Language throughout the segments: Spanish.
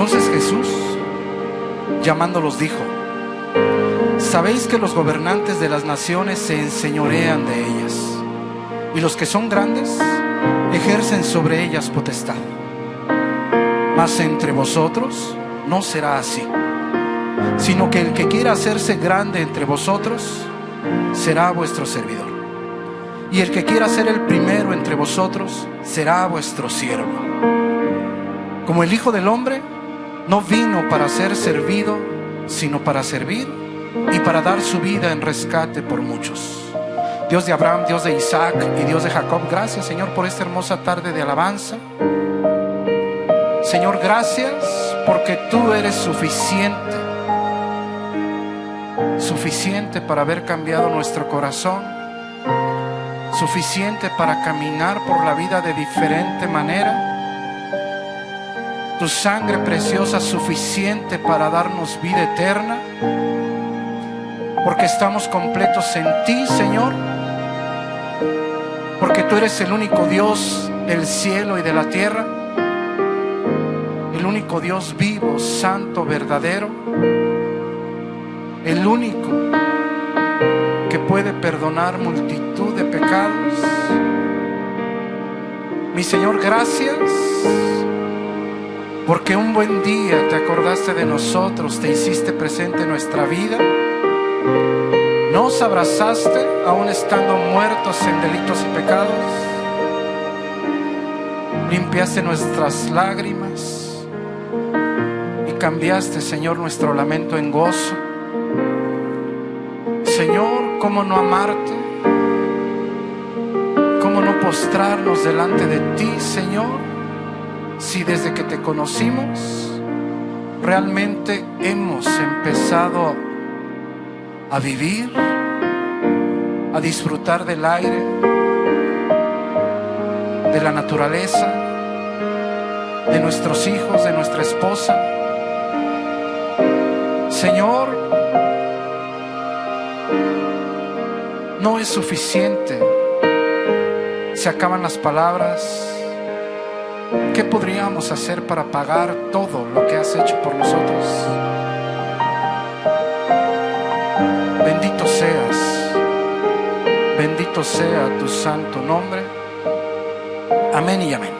Entonces Jesús, llamándolos, dijo: sabéis que los gobernantes de las naciones se enseñorean de ellas, y los que son grandes ejercen sobre ellas potestad. Mas entre vosotros no será así, sino que el que quiera hacerse grande entre vosotros será vuestro servidor, y el que quiera ser el primero entre vosotros será vuestro siervo. Como el Hijo del Hombre no vino para ser servido, sino para servir y para dar su vida en rescate por muchos. Dios de Abraham, Dios de Isaac y Dios de Jacob, gracias, Señor, por esta hermosa tarde de alabanza. Señor, gracias porque tú eres suficiente para haber cambiado nuestro corazón, suficiente para caminar por la vida de diferente manera. Tu sangre preciosa suficiente para darnos vida eterna, porque estamos completos en ti, Señor, porque tú eres el único Dios del cielo y de la tierra, el único Dios vivo, santo, verdadero, el único que puede perdonar multitud de pecados. Mi Señor, gracias porque un buen día te acordaste de nosotros, te hiciste presente en nuestra vida, nos abrazaste aún estando muertos en delitos y pecados, limpiaste nuestras lágrimas y cambiaste, Señor, nuestro lamento en gozo. Señor, ¿cómo no amarte? ¿Cómo no postrarnos delante de ti, Señor? Si desde que te conocimos realmente hemos empezado a vivir, a disfrutar del aire, de la naturaleza, de nuestros hijos, de nuestra esposa. Señor, no es suficiente, se acaban las palabras. ¿Qué podríamos hacer para pagar todo lo que has hecho por nosotros? Bendito sea tu santo nombre. Amén y amén.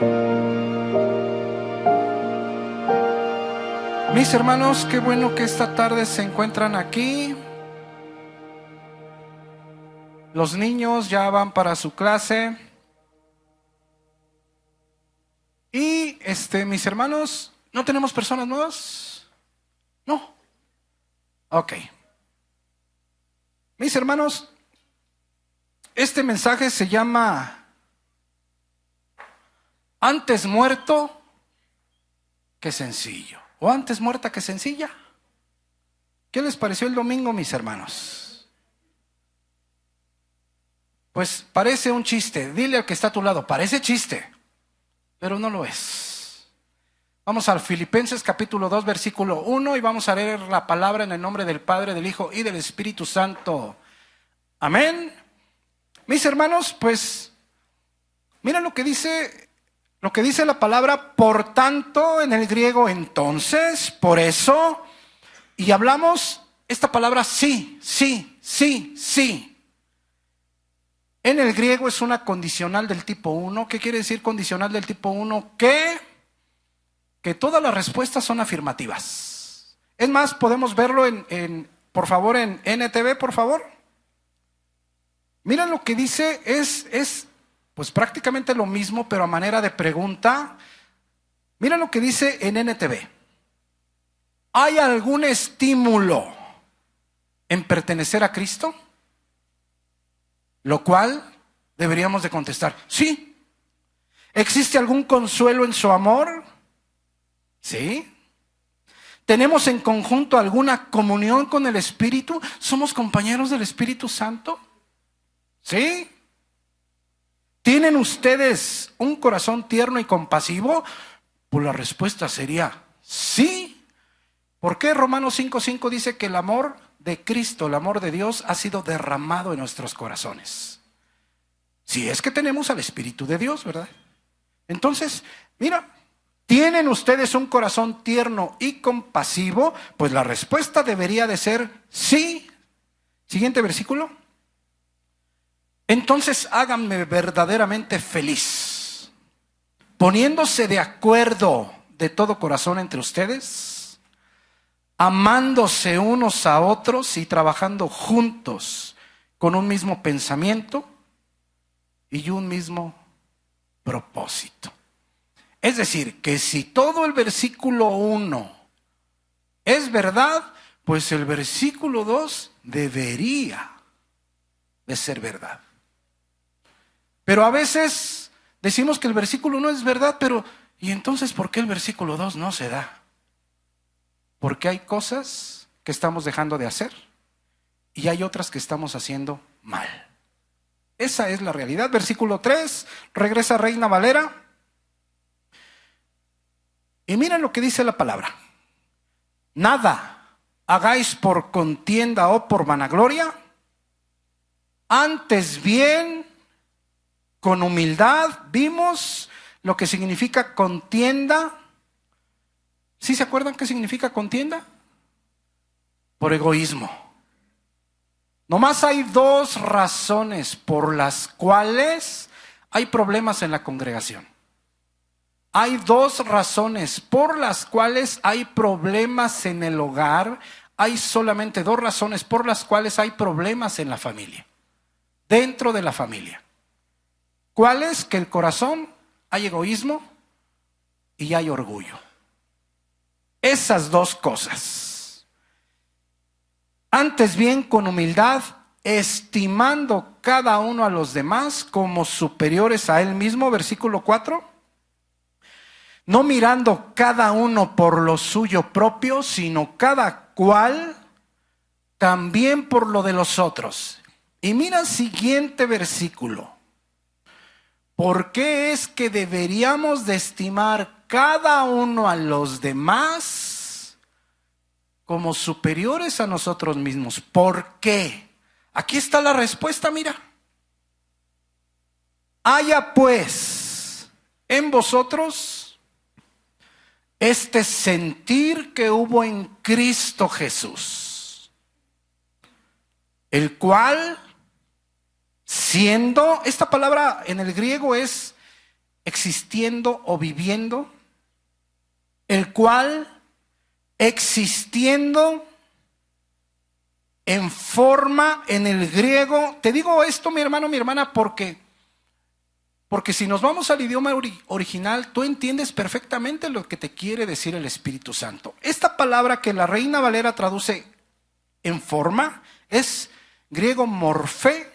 Mis hermanos, qué bueno que esta tarde se encuentran aquí. Los niños ya van para su clase. Y mis hermanos, ¿no tenemos personas nuevas? No. Ok. Mis hermanos, este mensaje se llama antes muerto que sencillo, o antes muerta que sencilla. ¿Qué les pareció el domingo, mis hermanos? Pues parece un chiste. Dile al que está a tu lado, parece chiste, pero no lo es. Vamos al Filipenses capítulo 2 versículo 1 y vamos a leer la palabra en el nombre del Padre, del Hijo y del Espíritu Santo. Amén. Mis hermanos, pues mira lo que dice la palabra por tanto en el griego, entonces, por eso, y hablamos esta palabra sí. En el griego es una condicional del tipo 1. ¿Qué quiere decir condicional del tipo 1? Que todas las respuestas son afirmativas. Es más, podemos verlo por favor, en NTV, por favor. Miren lo que dice, es pues prácticamente lo mismo, pero a manera de pregunta. Miren lo que dice en NTV. ¿Hay algún estímulo en pertenecer a Cristo? Lo cual deberíamos de contestar, sí. ¿Existe algún consuelo en su amor? Sí. ¿Tenemos en conjunto alguna comunión con el Espíritu? ¿Somos compañeros del Espíritu Santo? Sí. ¿Tienen ustedes un corazón tierno y compasivo? Pues la respuesta sería sí. ¿Por qué Romanos 5:5 dice que el amor de Cristo, el amor de Dios ha sido derramado en nuestros corazones? Si es que tenemos al Espíritu de Dios, ¿verdad? Entonces, mira, ¿Tienen ustedes un corazón tierno y compasivo? Pues la respuesta debería de ser sí. Siguiente versículo. Entonces háganme verdaderamente feliz, poniéndose de acuerdo de todo corazón entre ustedes, amándose unos a otros y trabajando juntos con un mismo pensamiento y un mismo propósito. Es decir, que si todo el versículo 1 es verdad, pues el versículo 2 debería de ser verdad. Pero a veces decimos que el versículo 1 es verdad, pero ¿y entonces por qué el versículo 2 no se da? Porque hay cosas que estamos dejando de hacer y hay otras que estamos haciendo mal. Esa es la realidad. Versículo 3, regresa Reina Valera. Y miren lo que dice la palabra. Nada hagáis por contienda o por vanagloria, antes bien con humildad. Vimos lo que significa contienda. ¿Sí se acuerdan qué significa contienda? Por egoísmo. Nomás hay dos razones por las cuales hay problemas en la congregación. Hay dos razones por las cuales hay problemas en el hogar. Hay solamente dos razones por las cuales hay problemas en la familia, dentro de la familia. ¿Cuál es? Que el corazón, hay egoísmo y hay orgullo. Esas dos cosas. Antes bien, con humildad, estimando cada uno a los demás como superiores a él mismo, versículo 4. No mirando cada uno por lo suyo propio, sino cada cual también por lo de los otros. Y mira el siguiente versículo. ¿Por qué es que deberíamos de estimar cada uno a los demás como superiores a nosotros mismos? ¿Por qué? Aquí está la respuesta, mira. Haya pues en vosotros este sentir que hubo en Cristo Jesús, el cual siendo, esta palabra en el griego es existiendo o viviendo, el cual existiendo en forma en el griego. Te digo esto, mi hermano, mi hermana, porque si nos vamos al idioma original, tú entiendes perfectamente lo que te quiere decir el Espíritu Santo. Esta palabra que la Reina Valera traduce en forma es griego morfé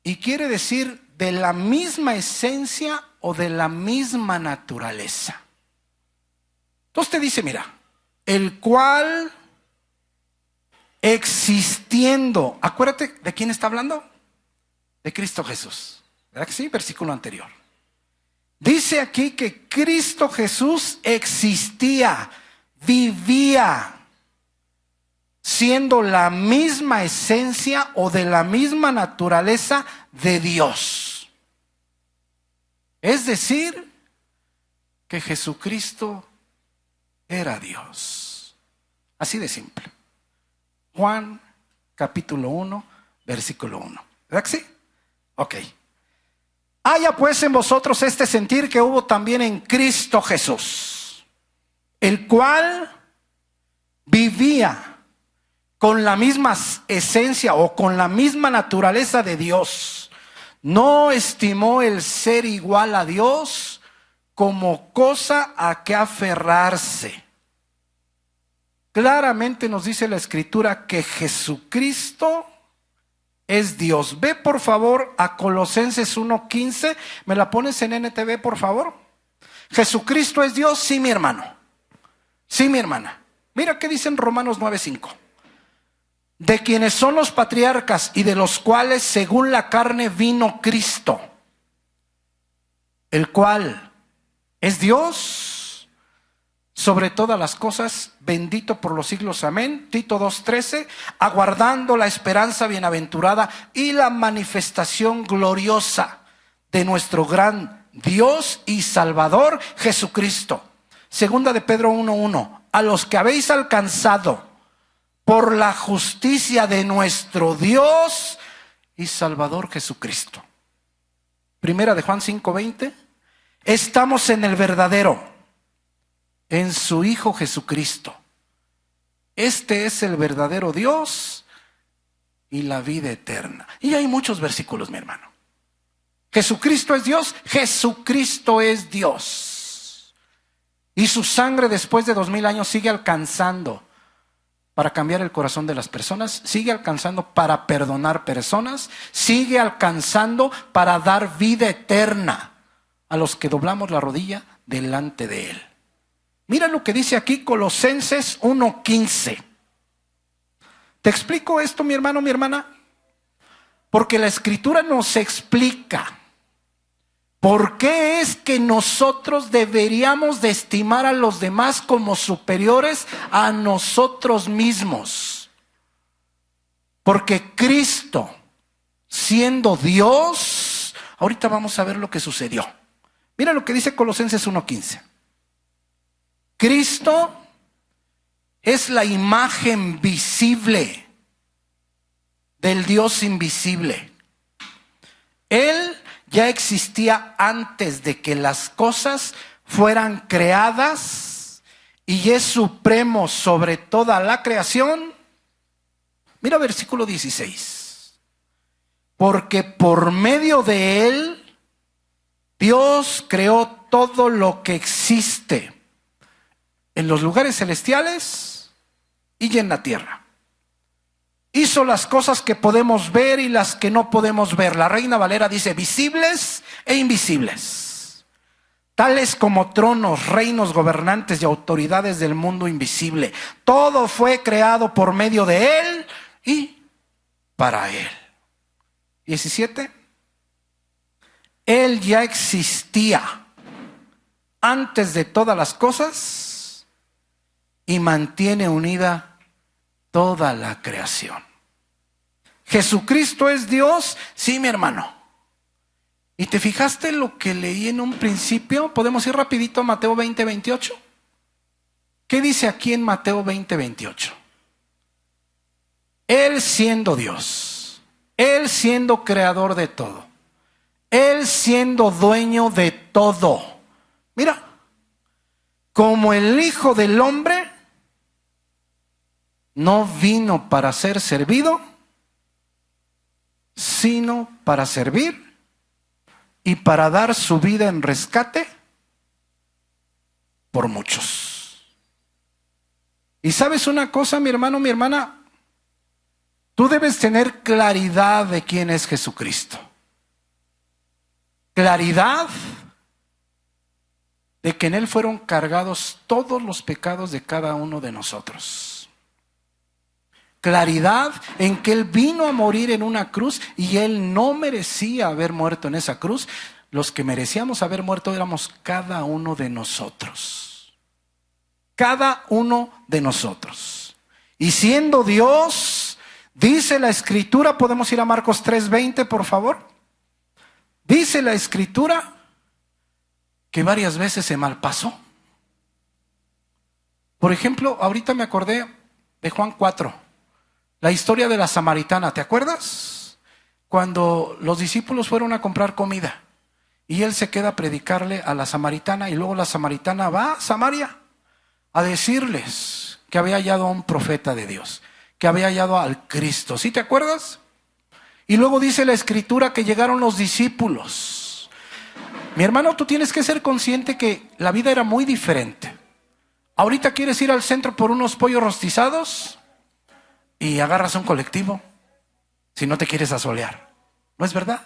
y quiere decir de la misma esencia o de la misma naturaleza. Entonces te dice, mira, el cual existiendo, acuérdate de quién está hablando, de Cristo Jesús. ¿Verdad que sí? Versículo anterior. Dice aquí que Cristo Jesús existía, vivía, siendo la misma esencia o de la misma naturaleza de Dios. Es decir, que Jesucristo era Dios. Así de simple. Juan capítulo 1, versículo 1. ¿Verdad que sí? Ok. Haya pues en vosotros este sentir que hubo también en Cristo Jesús, el cual vivía con la misma esencia o con la misma naturaleza de Dios. No estimó el ser igual a Dios como cosa a que aferrarse. Claramente nos dice la Escritura que Jesucristo es Dios. Ve por favor a Colosenses 1:15. ¿Me la pones en NTV por favor? ¿Jesucristo es Dios? Sí, mi hermano. Sí, mi hermana. Mira qué dice en Romanos 9:5. De quienes son los patriarcas y de los cuales según la carne vino Cristo, el cual es Dios sobre todas las cosas, bendito por los siglos, amén. Tito 2:13, aguardando la esperanza bienaventurada y la manifestación gloriosa de nuestro gran Dios y Salvador Jesucristo, Segunda de Pedro 1:1. A los que habéis alcanzado por la justicia de nuestro Dios y Salvador Jesucristo. Primera de Juan 5:20. Estamos en el verdadero, en su Hijo Jesucristo. Este es el verdadero Dios y la vida eterna. Y hay muchos versículos, mi hermano. Jesucristo es Dios, Jesucristo es Dios. Y su sangre después de 2000 años sigue alcanzando para cambiar el corazón de las personas, sigue alcanzando para perdonar personas, sigue alcanzando para dar vida eterna a los que doblamos la rodilla delante de Él. Mira lo que dice aquí Colosenses 1:15. ¿Te explico esto, mi hermano, mi hermana? Porque la Escritura nos explica por qué es que nosotros deberíamos de estimar a los demás como superiores a nosotros mismos. Porque Cristo, siendo Dios, ahorita vamos a ver lo que sucedió. Mira lo que dice Colosenses 1:15. Cristo es la imagen visible del Dios invisible. Él ya existía antes de que las cosas fueran creadas y es supremo sobre toda la creación. Mira versículo 16. Porque por medio de Él, Dios creó todo lo que existe en los lugares celestiales y en la tierra. Hizo las cosas que podemos ver y las que no podemos ver. La Reina Valera dice visibles e invisibles, tales como tronos, reinos, gobernantes y autoridades del mundo invisible. Todo fue creado por medio de Él y para Él. 17. Él ya existía antes de todas las cosas y mantiene unida toda la creación. ¿Jesucristo es Dios? Sí, mi hermano. ¿Y te fijaste lo que leí en un principio? Podemos ir rapidito a Mateo 20:28. ¿Qué dice aquí en Mateo 20:28? Él siendo Dios, Él siendo creador de todo, Él siendo dueño de todo. Mira, como el Hijo del Hombre no vino para ser servido, sino para servir y para dar su vida en rescate por muchos. Y sabes una cosa, mi hermano, mi hermana, tú debes tener claridad de quién es Jesucristo. Claridad de que en Él fueron cargados todos los pecados de cada uno de nosotros. Claridad en que Él vino a morir en una cruz y Él no merecía haber muerto en esa cruz. Los que merecíamos haber muerto éramos cada uno de nosotros. Cada uno de nosotros. Y siendo Dios, dice la Escritura, podemos ir a Marcos 3:20, por favor. Dice la Escritura que varias veces se malpasó. Por ejemplo, ahorita me acordé de Juan 4. La historia de la samaritana, ¿te acuerdas? Cuando los discípulos fueron a comprar comida y Él se queda a predicarle a la samaritana y luego la samaritana va a Samaria a decirles que había hallado a un profeta de Dios, que había hallado al Cristo. ¿Sí te acuerdas? Y luego dice la Escritura que llegaron los discípulos. Mi hermano, tú tienes que ser consciente que la vida era muy diferente. Ahorita quieres ir al centro por unos pollos rostizados y agarras un colectivo si no te quieres asolear. ¿No es verdad?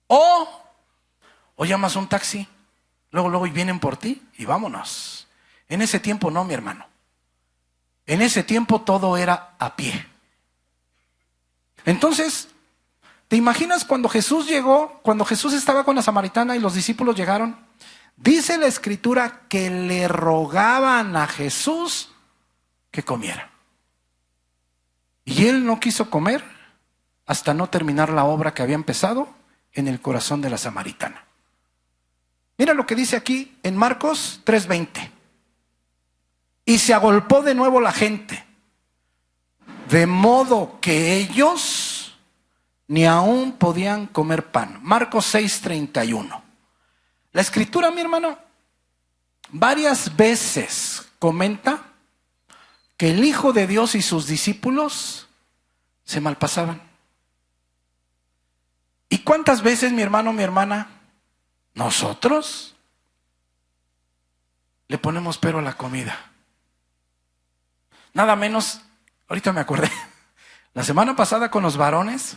O llamas un taxi, luego vienen por ti y vámonos. En ese tiempo no, mi hermano. En ese tiempo todo era a pie. Entonces, ¿te imaginas cuando Jesús llegó, cuando Jesús estaba con la samaritana y los discípulos llegaron? Dice la Escritura que le rogaban a Jesús que comiera. Y Él no quiso comer hasta no terminar la obra que había empezado en el corazón de la samaritana. Mira lo que dice aquí en Marcos 3:20. Y se agolpó de nuevo la gente, de modo que ellos ni aún podían comer pan. Marcos 6:31. La escritura, mi hermano, varias veces comenta que el Hijo de Dios y sus discípulos se malpasaban. ¿Y cuántas veces, mi hermano, mi hermana, nosotros le ponemos pero a la comida? Nada menos, ahorita me acordé, la semana pasada con los varones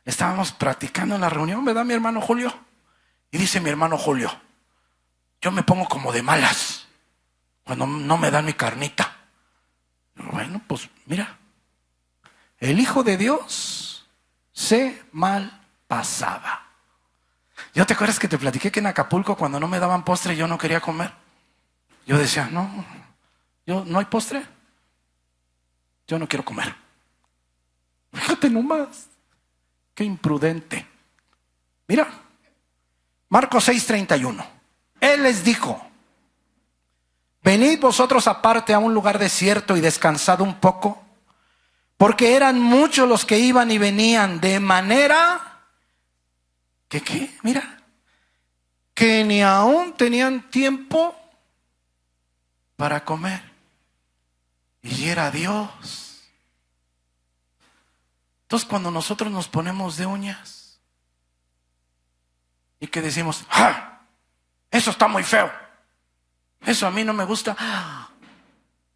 estábamos practicando en la reunión, ¿verdad, mi hermano Julio? Y dice mi hermano Julio, yo me pongo como de malas cuando no me dan mi carnita. Bueno, pues mira, el Hijo de Dios se malpasaba. ¿Yo te acuerdas que te platiqué que en Acapulco cuando no me daban postre yo no quería comer? Yo decía, no hay postre, yo no quiero comer. Fíjate nomás, qué imprudente. Mira, Marcos 6:31. Él les dijo, venid vosotros aparte a un lugar desierto y descansad un poco, porque eran muchos los que iban y venían, de manera que, ¿qué? Mira, que ni aún tenían tiempo para comer. Y era Dios. Entonces cuando nosotros nos ponemos de uñas y que decimos, ¡ah! Eso está muy feo, eso a mí no me gusta.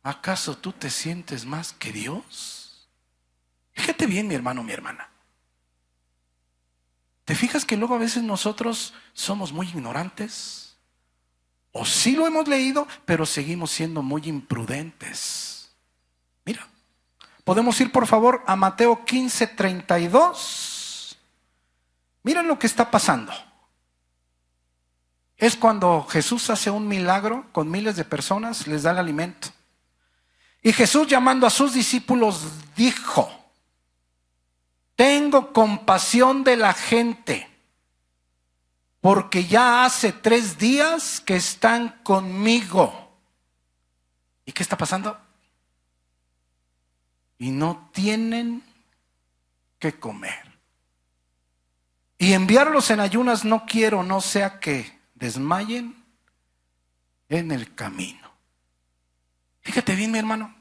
¿Acaso tú te sientes más que Dios? Fíjate bien, mi hermano, mi hermana. ¿Te fijas que luego a veces nosotros somos muy ignorantes? O sí lo hemos leído, pero seguimos siendo muy imprudentes. Mira, podemos ir por favor a Mateo 15:32. Miren lo que está pasando. Es cuando Jesús hace un milagro con miles de personas, les da el alimento. Y Jesús, llamando a sus discípulos, dijo, tengo compasión de la gente, porque ya hace 3 días que están conmigo. ¿Y qué está pasando? Y no tienen que comer. Y enviarlos en ayunas no quiero, no sea que desmayen en el camino. Fíjate bien, mi hermano.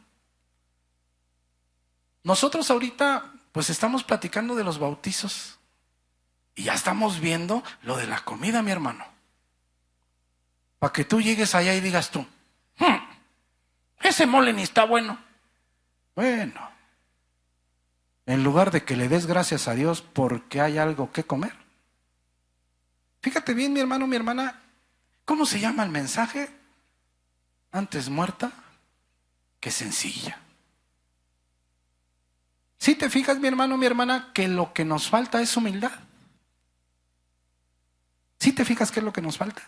Nosotros ahorita pues estamos platicando de los bautizos y ya estamos viendo lo de la comida, mi hermano. Para que tú llegues allá y digas tú, ese mole ni está bueno. Bueno, en lugar de que le des gracias a Dios porque hay algo que comer. Fíjate bien, mi hermano, mi hermana, ¿cómo se llama el mensaje? Antes muerta que sencilla. Si te fijas, mi hermano, mi hermana, que lo que nos falta es humildad. ¿Sí te fijas qué es lo que nos falta?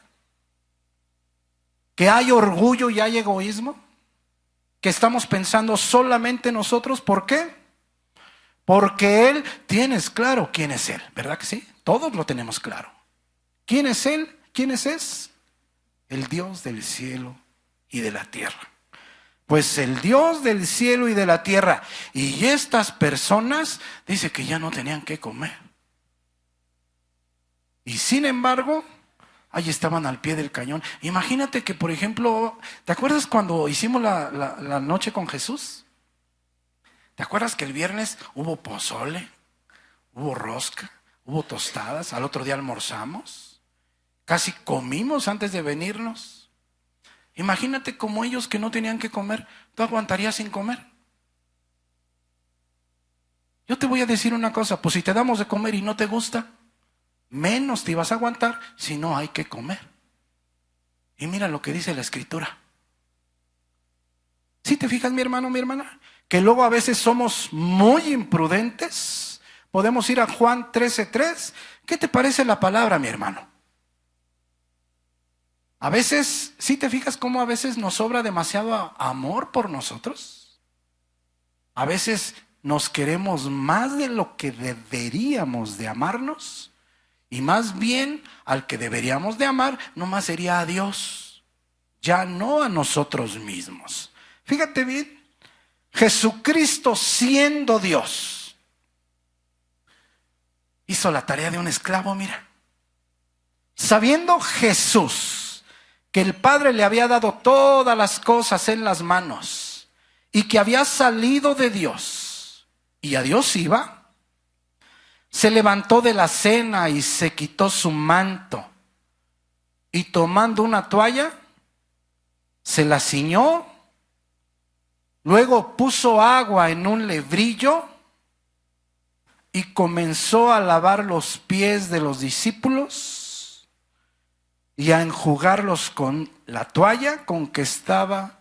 Que hay orgullo y hay egoísmo, que estamos pensando solamente nosotros. ¿Por qué? Porque Él, tienes claro quién es Él, ¿verdad que sí? Todos lo tenemos claro. ¿Quién es Él? ¿Quién es? El Dios del cielo y de la tierra. Pues el Dios del cielo y de la tierra. Y estas personas, dice que ya no tenían que comer. Y sin embargo, ahí estaban al pie del cañón. Imagínate que, por ejemplo, ¿te acuerdas cuando hicimos la noche con Jesús? ¿Te acuerdas que el viernes hubo pozole, hubo rosca, hubo tostadas? Al otro día almorzamos. Casi comimos antes de venirnos. Imagínate como ellos que no tenían que comer, ¿tú aguantarías sin comer? Yo te voy a decir una cosa, pues si te damos de comer y no te gusta, menos te ibas a aguantar si no hay que comer. Y mira lo que dice la Escritura. ¿Sí te fijas, mi hermano, mi hermana? Que luego a veces somos muy imprudentes. Podemos ir a Juan 13:3. ¿Qué te parece la palabra, mi hermano? A veces, ¿sí te fijas cómo a veces nos sobra demasiado amor por nosotros? A veces nos queremos más de lo que deberíamos de amarnos, y más bien al que deberíamos de amar nomás sería a Dios, ya no a nosotros mismos. Fíjate bien, Jesucristo siendo Dios, hizo la tarea de un esclavo, mira. Sabiendo Jesús que el Padre le había dado todas las cosas en las manos y que había salido de Dios y a Dios iba, se levantó de la cena y se quitó su manto y tomando una toalla, se la ciñó, luego puso agua en un lebrillo y comenzó a lavar los pies de los discípulos y a enjugarlos con la toalla con que estaba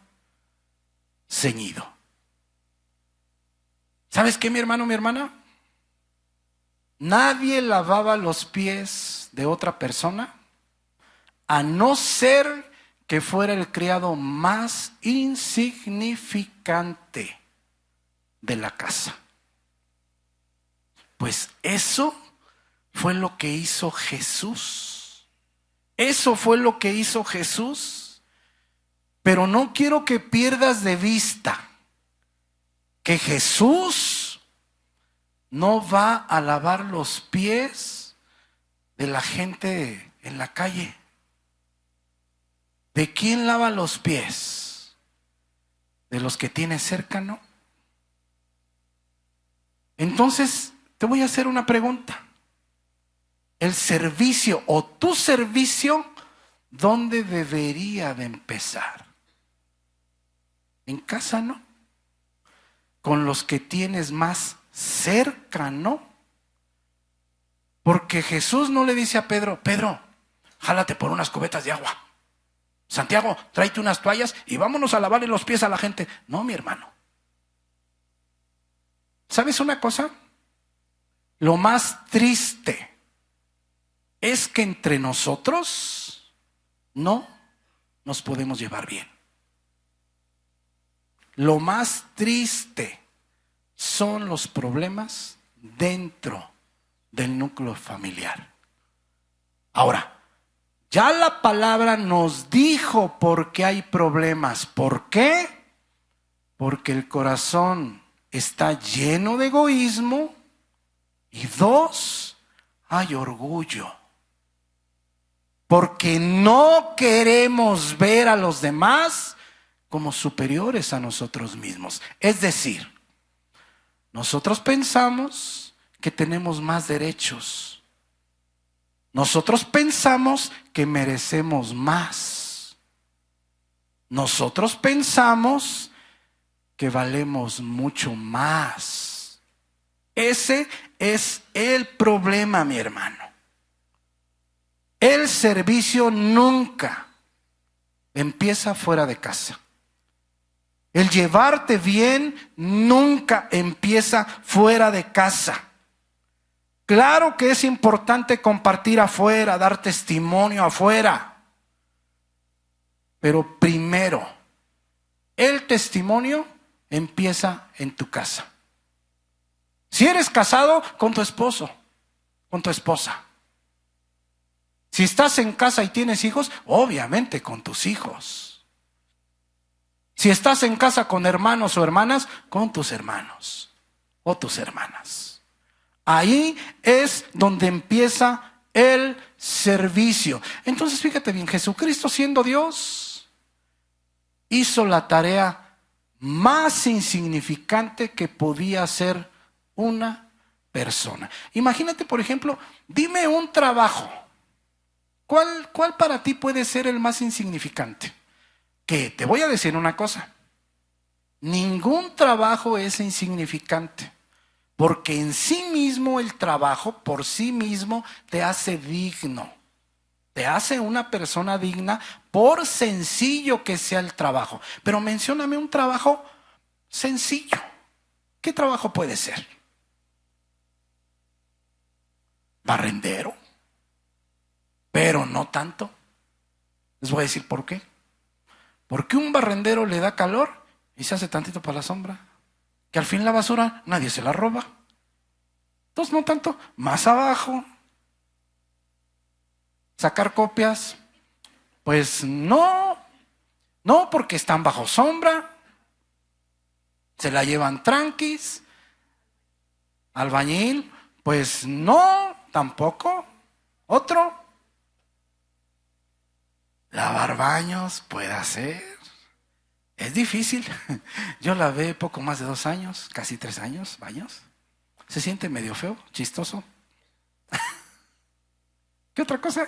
ceñido. ¿Sabes qué, mi hermano, mi hermana? Nadie lavaba los pies de otra persona a no ser que fuera el criado más insignificante de la casa. Pues eso fue lo que hizo Jesús. Eso fue lo que hizo Jesús. Pero no quiero que pierdas de vista que Jesús no va a lavar los pies de la gente en la calle. ¿De quién lava los pies? ¿De los que tiene cerca, no? Entonces, te voy a hacer una pregunta. El servicio o tu servicio, ¿dónde debería de empezar? En casa, ¿no? Con los que tienes más cerca, ¿no? Porque Jesús no le dice a Pedro, Pedro, jálate por unas cubetas de agua. Santiago, tráete unas toallas y vámonos a lavarle los pies a la gente. No, mi hermano. ¿Sabes una cosa? Lo más triste es que entre nosotros no nos podemos llevar bien. Lo más triste son los problemas dentro del núcleo familiar. Ahora, ya la palabra nos dijo por qué hay problemas. ¿Por qué? Porque el corazón está lleno de egoísmo y dos, hay orgullo. Porque no queremos ver a los demás como superiores a nosotros mismos. Es decir, nosotros pensamos que tenemos más derechos. Nosotros pensamos que merecemos más. Nosotros pensamos que valemos mucho más. Ese es el problema, mi hermano. El servicio nunca empieza fuera de casa. El llevarte bien nunca empieza fuera de casa. Claro que es importante compartir afuera, dar testimonio afuera. Pero primero, el testimonio empieza en tu casa. Si eres casado, con tu esposo, con tu esposa. Si estás en casa y tienes hijos, obviamente con tus hijos. Si estás en casa con hermanos o hermanas, con tus hermanos o tus hermanas. Ahí es donde empieza el servicio. Entonces fíjate bien, Jesucristo siendo Dios, hizo la tarea más insignificante que podía hacer una persona. Imagínate, por ejemplo, dime un trabajo. ¿Cuál para ti puede ser el más insignificante? Que te voy a decir una cosa. Ningún trabajo es insignificante. Porque en sí mismo el trabajo, por sí mismo, te hace digno. Te hace una persona digna por sencillo que sea el trabajo. Pero mencióname un trabajo sencillo. ¿Qué trabajo puede ser? Barrendero. Pero no tanto. Les voy a decir por qué. Porque un barrendero le da calor y se hace tantito para la sombra. Que al fin la basura nadie se la roba. Entonces no tanto, más abajo. Sacar copias, pues no porque están bajo sombra. Se la llevan tranquis. Albañil, pues no, tampoco. Otro. Lavar baños, puede hacer. Es difícil. Yo lavé poco más de 2 años, casi 3 años, baños. Se siente medio feo, chistoso. ¿Qué otra cosa?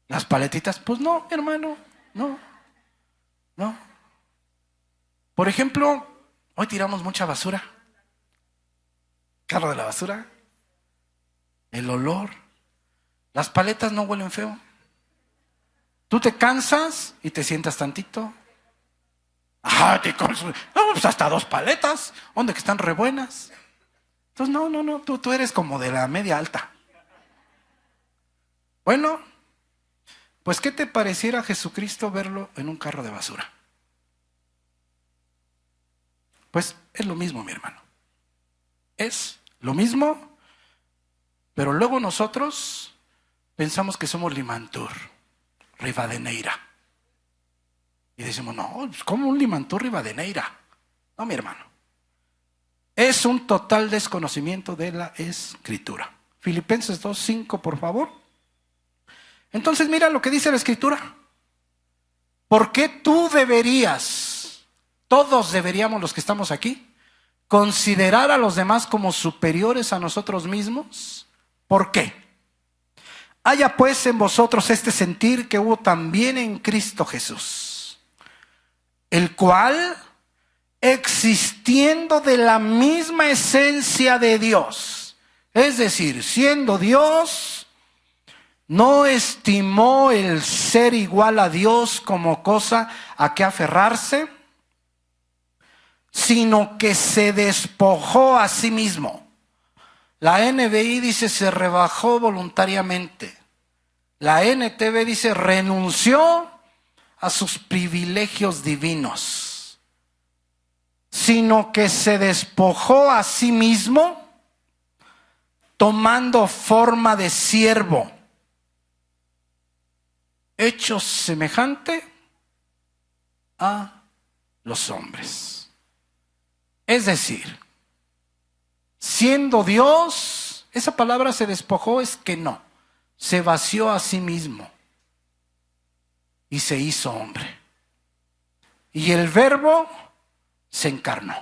Las paletitas, pues no, hermano, no. Por ejemplo, hoy tiramos mucha basura. Carro de la basura. El olor. Las paletas no huelen feo. Tú te cansas y te sientas tantito. Ajá, pues hasta 2 paletas. ¿Dónde que están re buenas? Entonces, no, tú eres como de la media alta. Bueno, pues ¿qué te pareciera a Jesucristo verlo en un carro de basura? Pues es lo mismo, mi hermano. Es lo mismo, pero luego nosotros pensamos que somos Limantur, Rivadeneira. Y decimos, no, ¿cómo un Limantur, Rivadeneira? No, mi hermano. Es un total desconocimiento de la Escritura. Filipenses 2:5, por favor. Entonces mira lo que dice la Escritura. ¿Por qué tú deberías, todos deberíamos los que estamos aquí, considerar a los demás como superiores a nosotros mismos? ¿Por qué? Haya pues en vosotros este sentir que hubo también en Cristo Jesús, el cual, existiendo de la misma esencia de Dios, es decir, siendo Dios, no estimó el ser igual a Dios como cosa a que aferrarse, sino que se despojó a sí mismo. La NBI dice se rebajó voluntariamente. La NTV dice renunció a sus privilegios divinos, sino que se despojó a sí mismo, tomando forma de siervo, hecho semejante a los hombres. Es decir, siendo Dios, esa palabra se despojó, es que no, se vació a sí mismo y se hizo hombre. Y el Verbo se encarnó.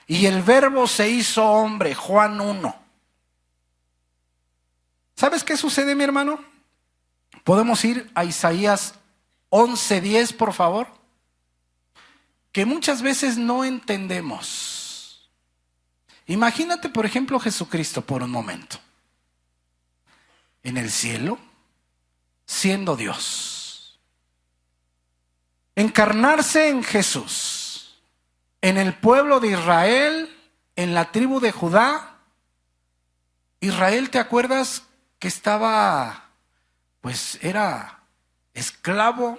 Y el Verbo se hizo hombre, Juan 1. ¿Sabes qué sucede, mi hermano? Podemos ir a Isaías 11:10, por favor. Que muchas veces no entendemos. Imagínate, por ejemplo, Jesucristo por un momento. En el cielo, siendo Dios. Encarnarse en Jesús. En el pueblo de Israel, en la tribu de Judá. Israel, ¿te acuerdas que estaba, pues era esclavo?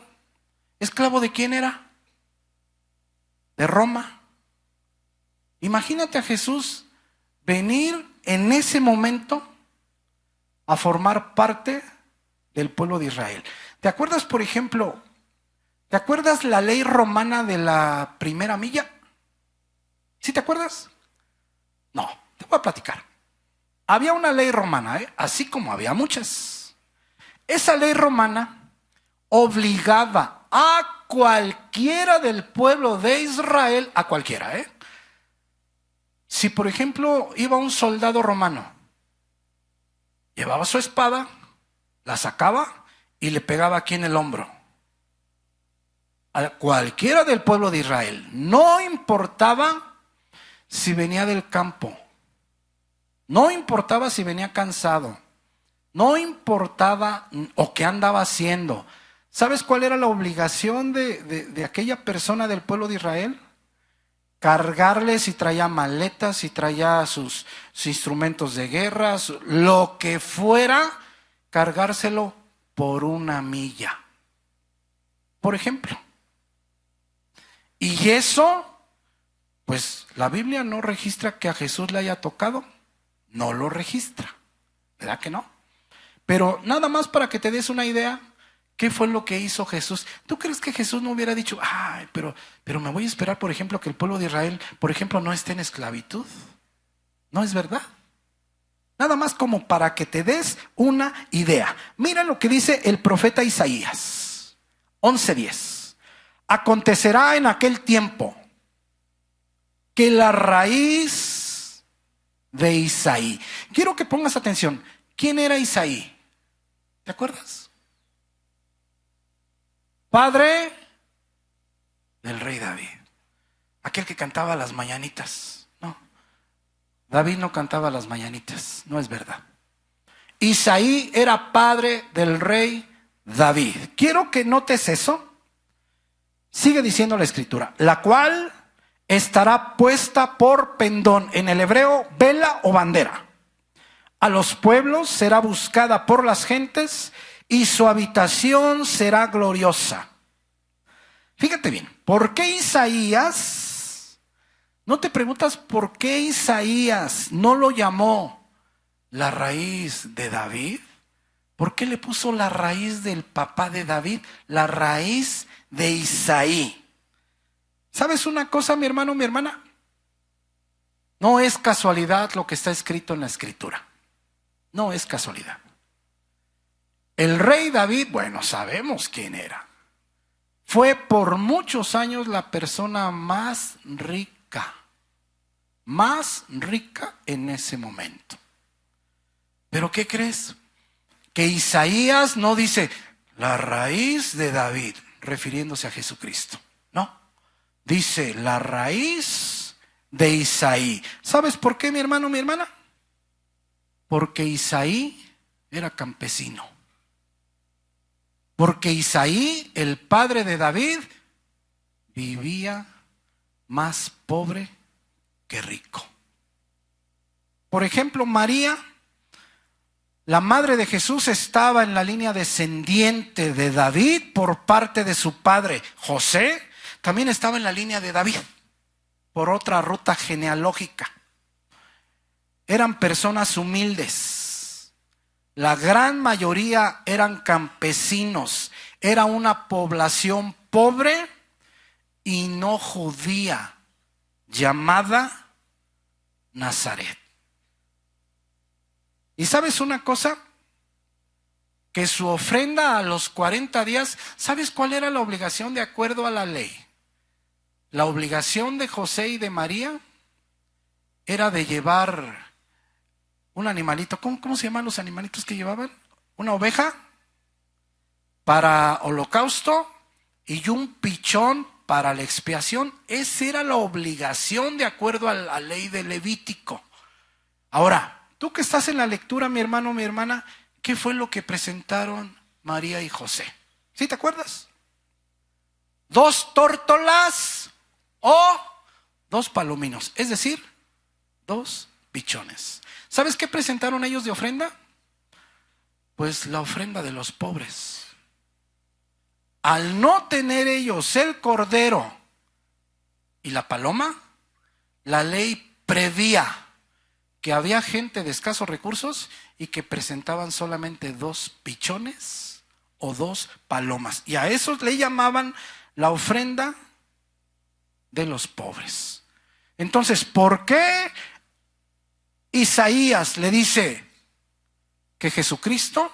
¿Esclavo de quién era? De Roma. Imagínate a Jesús venir en ese momento a formar parte del pueblo de Israel. ¿Te acuerdas, por ejemplo, te acuerdas la ley romana de la primera milla? ¿Sí te acuerdas? No, te voy a platicar. Había una ley romana, así como había muchas. Esa ley romana obligaba a cualquiera del pueblo de Israel, a cualquiera, Si por ejemplo iba un soldado romano, llevaba su espada, la sacaba y le pegaba aquí en el hombro. A cualquiera del pueblo de Israel, no importaba si venía del campo, no importaba si venía cansado, no importaba o qué andaba haciendo. ¿Sabes cuál era la obligación de aquella persona del pueblo de Israel? Cargarle si traía maletas, si traía sus instrumentos de guerra, lo que fuera, cargárselo por 1 milla. Por ejemplo. Y eso, pues la Biblia no registra que a Jesús le haya tocado. No lo registra. ¿Verdad que no? Pero nada más para que te des una idea, ¿Qué fue lo que hizo Jesús? ¿Tú crees que Jesús no hubiera dicho, ay, pero me voy a esperar, por ejemplo, que el pueblo de Israel, por ejemplo, no esté en esclavitud? ¿No es verdad? Nada más como para que te des una idea. Mira lo que dice el profeta Isaías, 11:10. Acontecerá en aquel tiempo que la raíz de Isaí. Quiero que pongas atención. ¿Quién era Isaí? ¿Te acuerdas? Padre del rey David. Aquel que cantaba las mañanitas. No, David no cantaba las mañanitas. No es verdad. Isaí era padre del rey David. Quiero que notes eso. Sigue diciendo la escritura. La cual estará puesta por pendón. En el hebreo, vela o bandera. A los pueblos será buscada por las gentes y su habitación será gloriosa. Fíjate bien, ¿por qué Isaías? ¿No te preguntas por qué Isaías no lo llamó la raíz de David? ¿Por qué le puso la raíz del papá de David? La raíz de Isaí. ¿Sabes una cosa, mi hermano, mi hermana? No es casualidad lo que está escrito en la escritura. No es casualidad. El rey David, bueno, sabemos quién era. Fue por muchos años la persona más rica en ese momento. ¿Pero qué crees? Que Isaías no dice la raíz de David, refiriéndose a Jesucristo. No, dice la raíz de Isaí. ¿Sabes por qué, mi hermano, mi hermana? Porque Isaí era campesino. Porque Isaí, el padre de David, vivía más pobre que rico. Por ejemplo, María, la madre de Jesús, estaba en la línea descendiente de David por parte de su padre. José también estaba en la línea de David por otra ruta genealógica. Eran personas humildes. La gran mayoría eran campesinos. Era una población pobre y no judía, llamada Nazaret. ¿Y sabes una cosa? Que su ofrenda a los 40 días, ¿sabes cuál era la obligación de acuerdo a la ley? La obligación de José y de María era de llevar un animalito. ¿Cómo se llaman los animalitos que llevaban? Una oveja para holocausto y un pichón para la expiación. Esa era la obligación de acuerdo a la ley de Levítico. Ahora, tú que estás en la lectura, mi hermano, mi hermana, ¿qué fue lo que presentaron María y José? ¿Sí te acuerdas? 2 tórtolas o 2 palominos, es decir, 2 pichones. ¿Sabes qué presentaron ellos de ofrenda? Pues la ofrenda de los pobres. Al no tener ellos el cordero y la paloma, la ley prevía que había gente de escasos recursos y que presentaban solamente 2 pichones o 2 palomas. Y a esos le llamaban la ofrenda de los pobres. Entonces, ¿por qué Isaías le dice que Jesucristo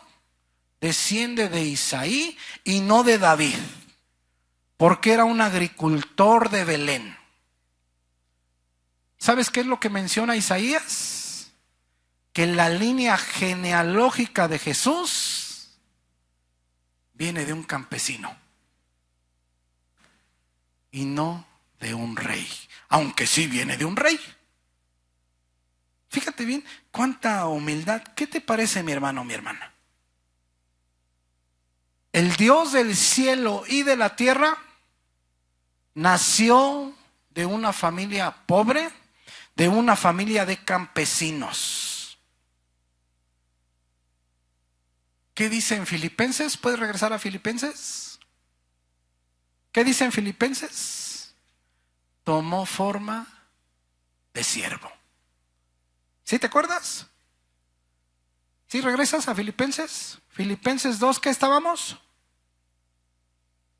desciende de Isaí y no de David? Porque era un agricultor de Belén. ¿Sabes qué es lo que menciona Isaías? Que la línea genealógica de Jesús viene de un campesino y no de un rey, aunque sí viene de un rey. Fíjate bien, cuánta humildad. ¿Qué te parece, mi hermano, mi hermana? El Dios del cielo y de la tierra nació de una familia pobre, de una familia de campesinos. ¿Qué dice en Filipenses? ¿Puedes regresar a Filipenses? ¿Qué dice en Filipenses? Tomó forma de siervo. ¿Sí te acuerdas? ¿Sí regresas a Filipenses? Filipenses 2, ¿qué estábamos?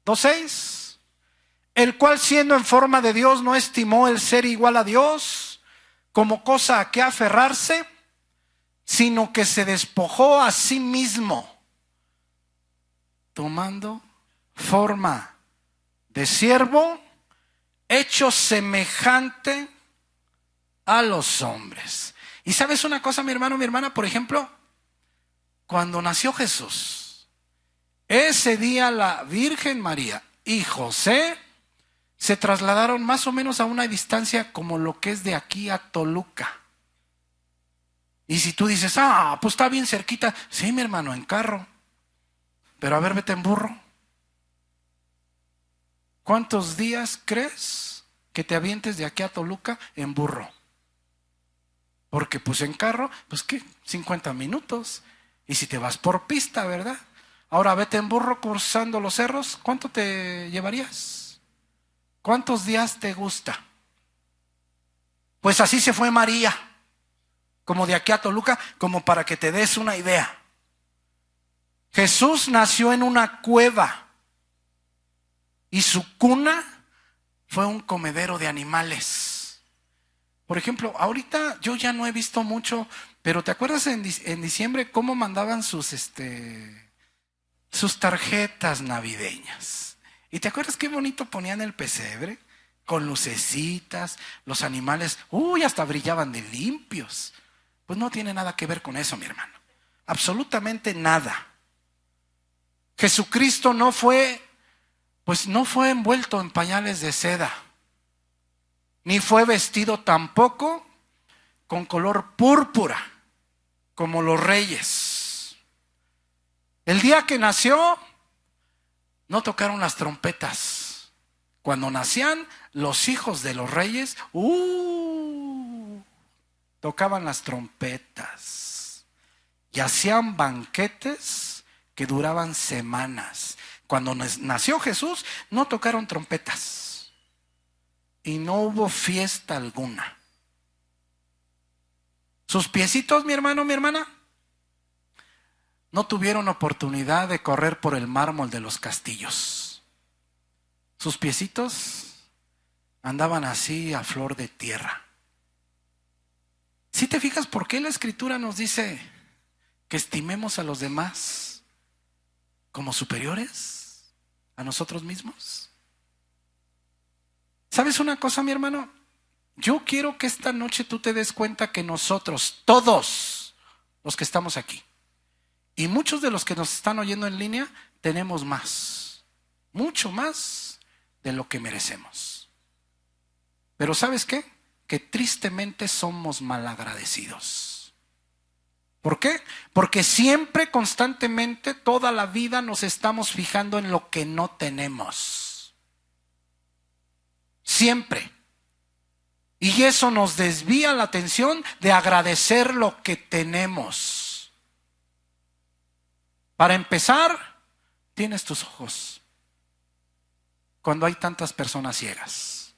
2:6. El cual siendo en forma de Dios no estimó el ser igual a Dios como cosa a que aferrarse, sino que se despojó a sí mismo, tomando forma de siervo, hecho semejante a los hombres. Y sabes una cosa, mi hermano, mi hermana, por ejemplo, cuando nació Jesús, ese día la Virgen María y José se trasladaron más o menos a una distancia como lo que es de aquí a Toluca. Y si tú dices, pues está bien cerquita, sí, mi hermano, en carro. Pero a ver, vete en burro. ¿Cuántos días crees que te avientes de aquí a Toluca en burro? Porque pues en carro, pues ¿qué? 50 minutos. Y si te vas por pista, ¿verdad? Ahora vete en burro cruzando los cerros, ¿cuánto te llevarías? ¿Cuántos días te gusta? Pues así se fue María, como de aquí a Toluca, como para que te des una idea. Jesús nació en una cueva y su cuna fue un comedero de animales. Por ejemplo, ahorita yo ya no he visto mucho, pero ¿te acuerdas en diciembre cómo mandaban sus tarjetas navideñas? ¿Y te acuerdas qué bonito ponían el pesebre? Con lucecitas, los animales, hasta brillaban de limpios. Pues no tiene nada que ver con eso, mi hermano. Absolutamente nada. Jesucristo no fue envuelto en pañales de seda, ni fue vestido tampoco con color púrpura, como los reyes. El día que nació, no tocaron las trompetas. Cuando nacían los hijos de los reyes, tocaban las trompetas y hacían banquetes que duraban semanas. Cuando nació Jesús, no tocaron trompetas y no hubo fiesta alguna. Sus piecitos, mi hermano, mi hermana, no tuvieron oportunidad de correr por el mármol de los castillos. Sus piecitos andaban así a flor de tierra. ¿Sí te fijas por qué la Escritura nos dice que estimemos a los demás como superiores a nosotros mismos? ¿Sabes una cosa, mi hermano? Yo quiero que esta noche tú te des cuenta que nosotros, todos los que estamos aquí, y muchos de los que nos están oyendo en línea, tenemos más, mucho más de lo que merecemos. Pero ¿sabes qué? Que tristemente somos malagradecidos. ¿Por qué? Porque siempre, constantemente, toda la vida nos estamos fijando en lo que no tenemos. Siempre. Y eso nos desvía la atención de agradecer lo que tenemos. Para empezar, tienes tus ojos cuando hay tantas personas ciegas.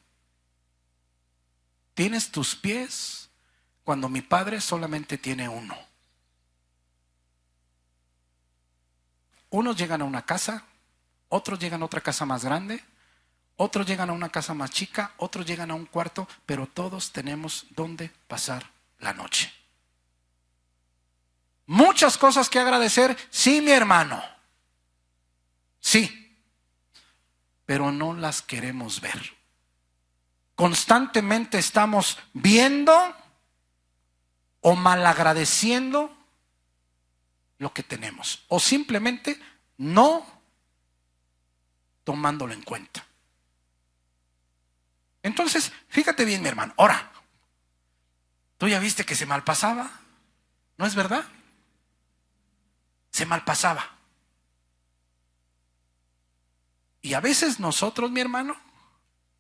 Tienes tus pies cuando mi padre solamente tiene uno. Unos llegan a una casa, otros llegan a otra casa más grande, otros llegan a una casa más chica, otros llegan a un cuarto, pero todos tenemos donde pasar la noche. Muchas cosas que agradecer, sí, mi hermano, sí, pero no las queremos ver. Constantemente estamos viendo o malagradeciendo lo que tenemos, o simplemente no tomándolo en cuenta. Entonces, fíjate bien, mi hermano. Ahora, ¿tú ya viste que se malpasaba? ¿No es verdad? Se malpasaba. Y a veces nosotros, mi hermano,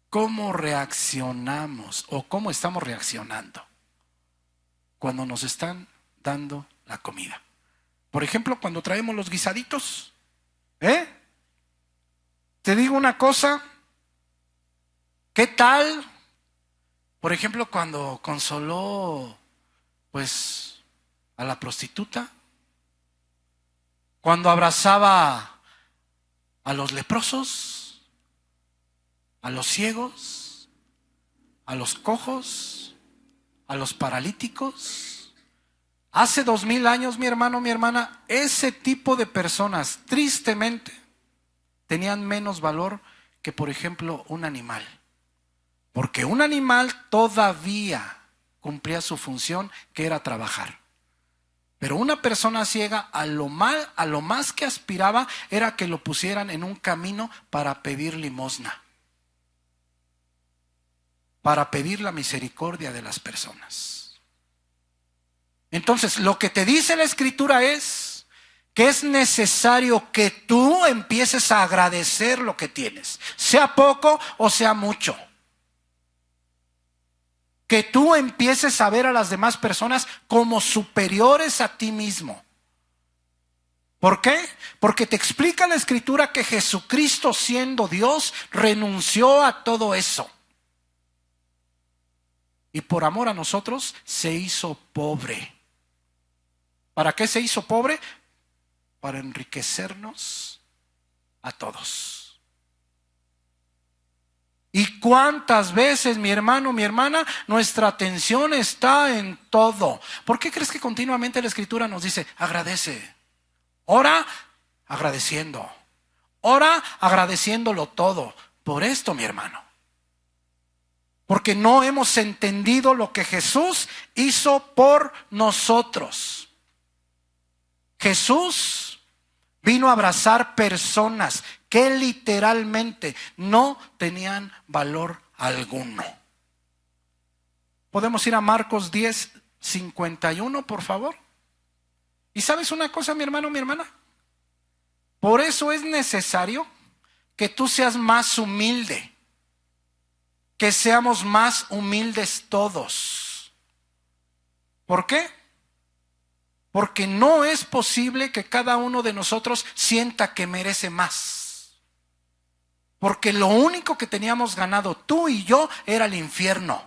¿cómo reaccionamos o cómo estamos reaccionando cuando nos están dando la comida? Por ejemplo, cuando traemos los guisaditos, te digo una cosa, ¿qué tal? Por ejemplo, cuando consoló, pues, a la prostituta, cuando abrazaba a los leprosos, a los ciegos, a los cojos, a los paralíticos. Hace 2000 años, mi hermano, mi hermana, ese tipo de personas, tristemente, tenían menos valor que, por ejemplo, un animal. Porque un animal todavía cumplía su función, que era trabajar. Pero una persona ciega, a lo más que aspiraba era que lo pusieran en un camino para pedir limosna, para pedir la misericordia de las personas. Entonces, lo que te dice la Escritura es que es necesario que tú empieces a agradecer lo que tienes, sea poco o sea mucho. Que tú empieces a ver a las demás personas como superiores a ti mismo. ¿Por qué? Porque te explica la Escritura que Jesucristo, siendo Dios, renunció a todo eso. Y por amor a nosotros se hizo pobre. ¿Para qué se hizo pobre? Para enriquecernos a todos. ¿Y cuántas veces, mi hermano, mi hermana, nuestra atención está en todo? ¿Por qué crees que continuamente la Escritura nos dice, agradece? Ora agradeciendo. Ora agradeciéndolo todo. Por esto, mi hermano. Porque no hemos entendido lo que Jesús hizo por nosotros. Jesús vino a abrazar personas que literalmente no tenían valor alguno. Podemos ir a Marcos 10:51, por favor. ¿Y sabes una cosa, mi hermano, mi hermana? Por eso es necesario que tú seas más humilde, que seamos más humildes todos. ¿Por qué? Porque no es posible que cada uno de nosotros sienta que merece más. Porque lo único que teníamos ganado tú y yo era el infierno.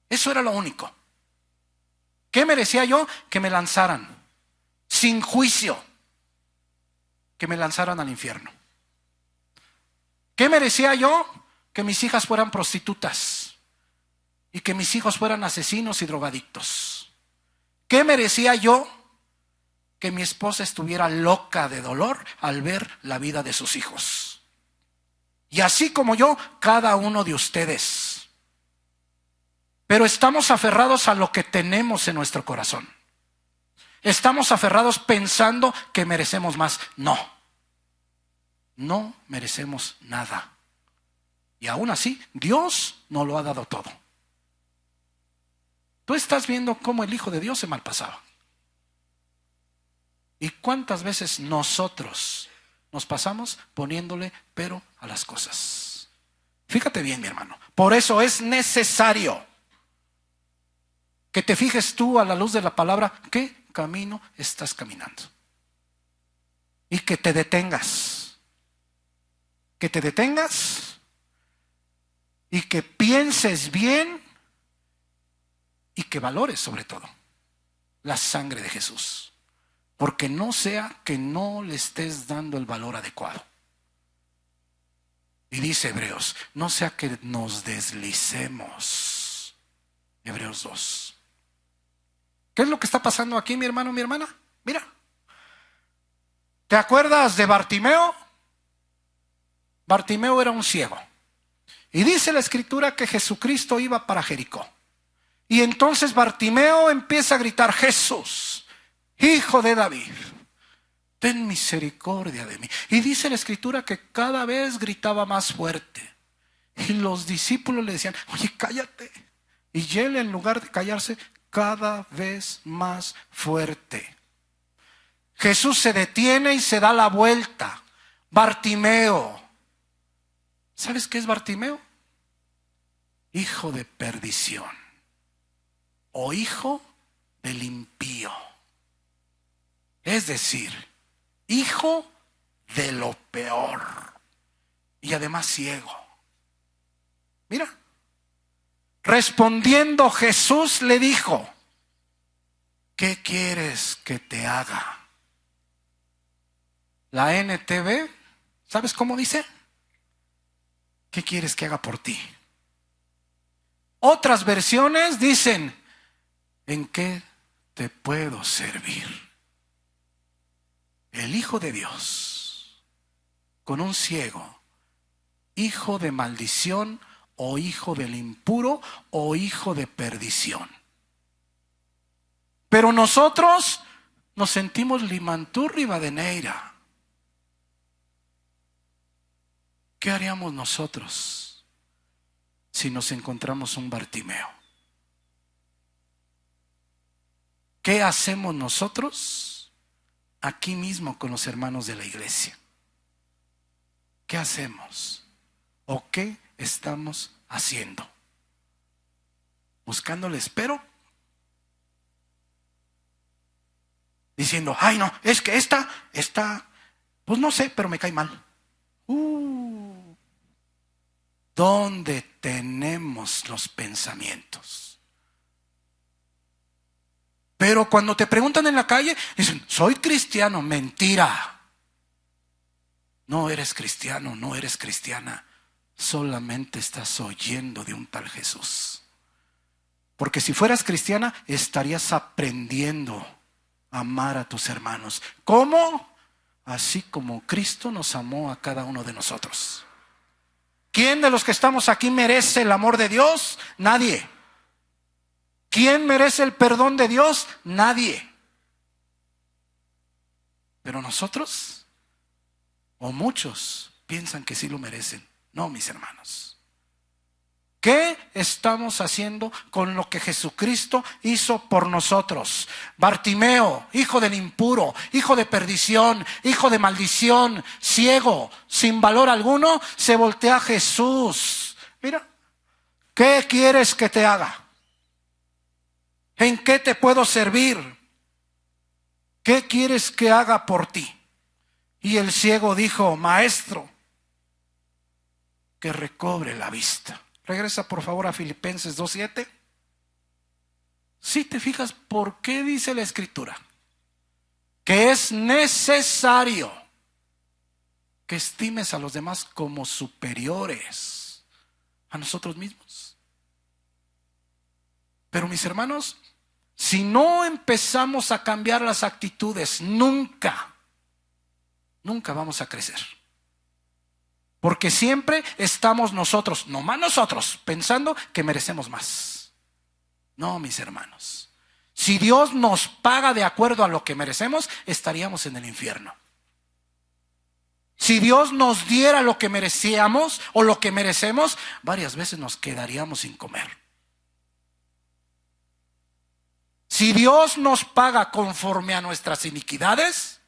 Eso era lo único. ¿Qué merecía yo? Que me lanzaran sin juicio, que me lanzaran al infierno. ¿Qué merecía yo? Que mis hijas fueran prostitutas y que mis hijos fueran asesinos y drogadictos. ¿Qué merecía yo? Que mi esposa estuviera loca de dolor al ver la vida de sus hijos. Y así como yo, cada uno de ustedes. Pero estamos aferrados a lo que tenemos en nuestro corazón. Estamos aferrados pensando que merecemos más. No, no merecemos nada. Y aún así, Dios nos lo ha dado todo. Tú estás viendo cómo el Hijo de Dios se malpasaba. ¿Y cuántas veces nosotros nos pasamos poniéndole pero a las cosas? Fíjate bien, mi hermano. Por eso es necesario que te fijes tú a la luz de la palabra qué camino estás caminando. Y que te detengas. Que te detengas y que pienses bien. Y que valores sobre todo la sangre de Jesús. Porque no sea que no le estés dando el valor adecuado. Y dice Hebreos, no sea que nos deslicemos. Hebreos 2. ¿Qué es lo que está pasando aquí, mi hermano, mi hermana? Mira. ¿Te acuerdas de Bartimeo? Bartimeo era un ciego. Y dice la Escritura que Jesucristo iba para Jericó. Y entonces Bartimeo empieza a gritar, Jesús, Hijo de David, ten misericordia de mí. Y dice la Escritura que cada vez gritaba más fuerte. Y los discípulos le decían, oye, cállate. Y él, en lugar de callarse, cada vez más fuerte. Jesús se detiene y se da la vuelta. Bartimeo. ¿Sabes qué es Bartimeo? Hijo de perdición. O hijo del impío. Es decir, hijo de lo peor. Y además ciego. Mira. Respondiendo Jesús le dijo, ¿qué quieres que te haga? La NTV ¿Sabes cómo dice? ¿Qué quieres que haga por ti? Otras versiones dicen, ¿en qué te puedo servir? El Hijo de Dios con un ciego, hijo de maldición o hijo del impuro o hijo de perdición. Pero nosotros nos sentimos Limanturri Badeneira. ¿Qué haríamos nosotros si nos encontramos un Bartimeo? ¿Qué hacemos nosotros aquí mismo con los hermanos de la iglesia? ¿Qué hacemos? ¿O qué estamos haciendo? ¿Buscándole espero? Diciendo, ay no, es que esta, pues no sé, pero me cae mal. ¿Dónde tenemos los pensamientos? Pero cuando te preguntan en la calle, dicen, soy cristiano. Mentira. No eres cristiano, no eres cristiana. Solamente estás oyendo de un tal Jesús. Porque si fueras cristiana, estarías aprendiendo a amar a tus hermanos. ¿Cómo? Así como Cristo nos amó a cada uno de nosotros. ¿Quién de los que estamos aquí merece el amor de Dios? Nadie. ¿Quién merece el perdón de Dios? Nadie. Pero nosotros, o muchos, piensan que sí lo merecen. No, mis hermanos. ¿Qué estamos haciendo con lo que Jesucristo hizo por nosotros? Bartimeo, hijo del impuro, hijo de perdición, hijo de maldición, ciego, sin valor alguno, se voltea a Jesús. Mira, ¿qué quieres que te haga? ¿En qué te puedo servir? ¿Qué quieres que haga por ti? Y el ciego dijo, maestro, que recobre la vista. Regresa por favor a Filipenses 2:7. Si te fijas, ¿por qué dice la Escritura? Que es necesario que estimes a los demás como superiores a nosotros mismos. Pero mis hermanos, si no empezamos a cambiar las actitudes, nunca vamos a crecer. Porque siempre estamos nosotros, nomás nosotros, pensando que merecemos más. No, mis hermanos. Si Dios nos paga de acuerdo a lo que merecemos, estaríamos en el infierno. Si Dios nos diera lo que merecíamos o lo que merecemos, varias veces nos quedaríamos sin comer. Si Dios nos paga conforme a nuestras iniquidades,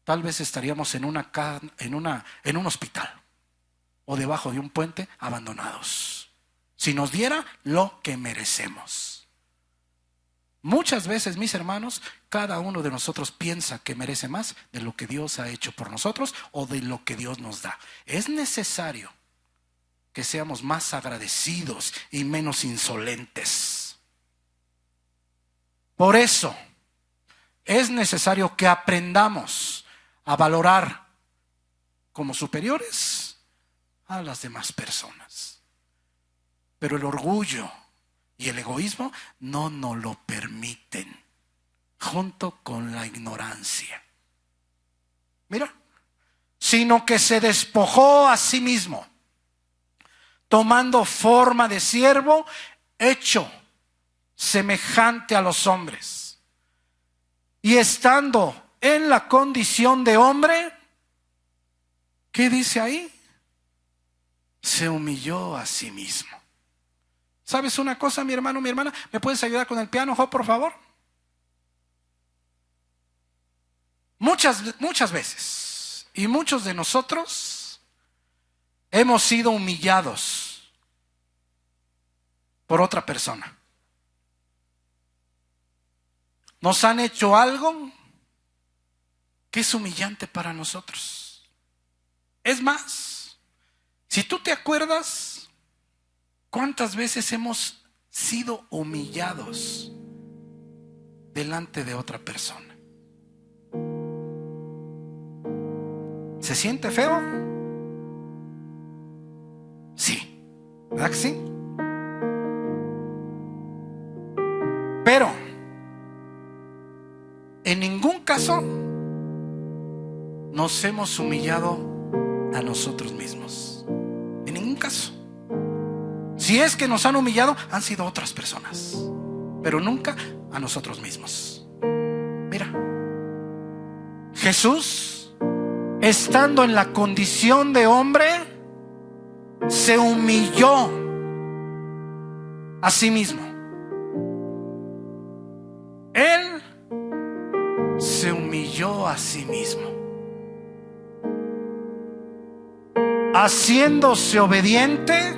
tal vez estaríamos en un hospital o debajo de un puente abandonados. Si nos diera lo que merecemos. Muchas veces, mis hermanos, cada uno de nosotros piensa que merece más de lo que Dios ha hecho por nosotros o de lo que Dios nos da. Es necesario que seamos más agradecidos y menos insolentes. Por eso es necesario que aprendamos a valorar como superiores a las demás personas. Pero el orgullo y el egoísmo no nos lo permiten, junto con la ignorancia. Mira, sino que se despojó a sí mismo, tomando forma de siervo, hecho semejante a los hombres, y estando en la condición de hombre, ¿qué dice ahí? Se humilló a sí mismo. ¿Sabes una cosa, mi hermano, mi hermana? ¿Me puedes ayudar con el piano, Job, por favor? Muchas veces, y muchos de nosotros hemos sido humillados por otra persona. Nos han hecho algo que es humillante para nosotros. Es más, si tú te acuerdas, ¿cuántas veces hemos sido humillados delante de otra persona? ¿Se siente feo? Sí, ¿verdad que sí? Pero en ningún caso nos hemos humillado a nosotros mismos. En ningún caso. Si es que nos han humillado, han sido otras personas, pero nunca a nosotros mismos. Mira, Jesús, estando en la condición de hombre, se humilló a sí mismo. Él se humilló a sí mismo, haciéndose obediente.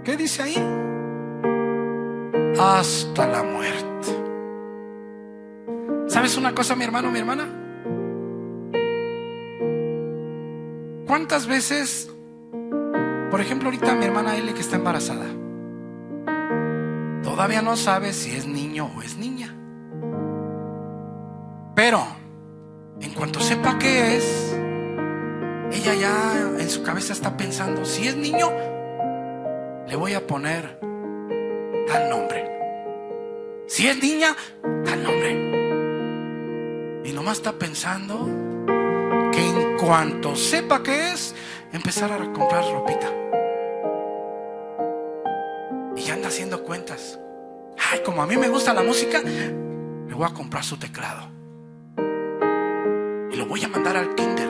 ¿Qué dice ahí? Hasta la muerte. ¿Sabes una cosa, mi hermano, mi hermana? ¿Cuántas veces, por ejemplo, ahorita mi hermana Eli, que está embarazada, todavía no sabe si es niño o es niña? Pero en cuanto sepa qué es, ella ya en su cabeza está pensando: si es niño, le voy a poner tal nombre. Si es niña, tal nombre. Y nomás está pensando que en cuanto sepa qué es, empezar a comprar ropita. Y ya anda haciendo cuentas. Ay, como a mí me gusta la música, le voy a comprar su teclado. Y lo voy a mandar al kinder.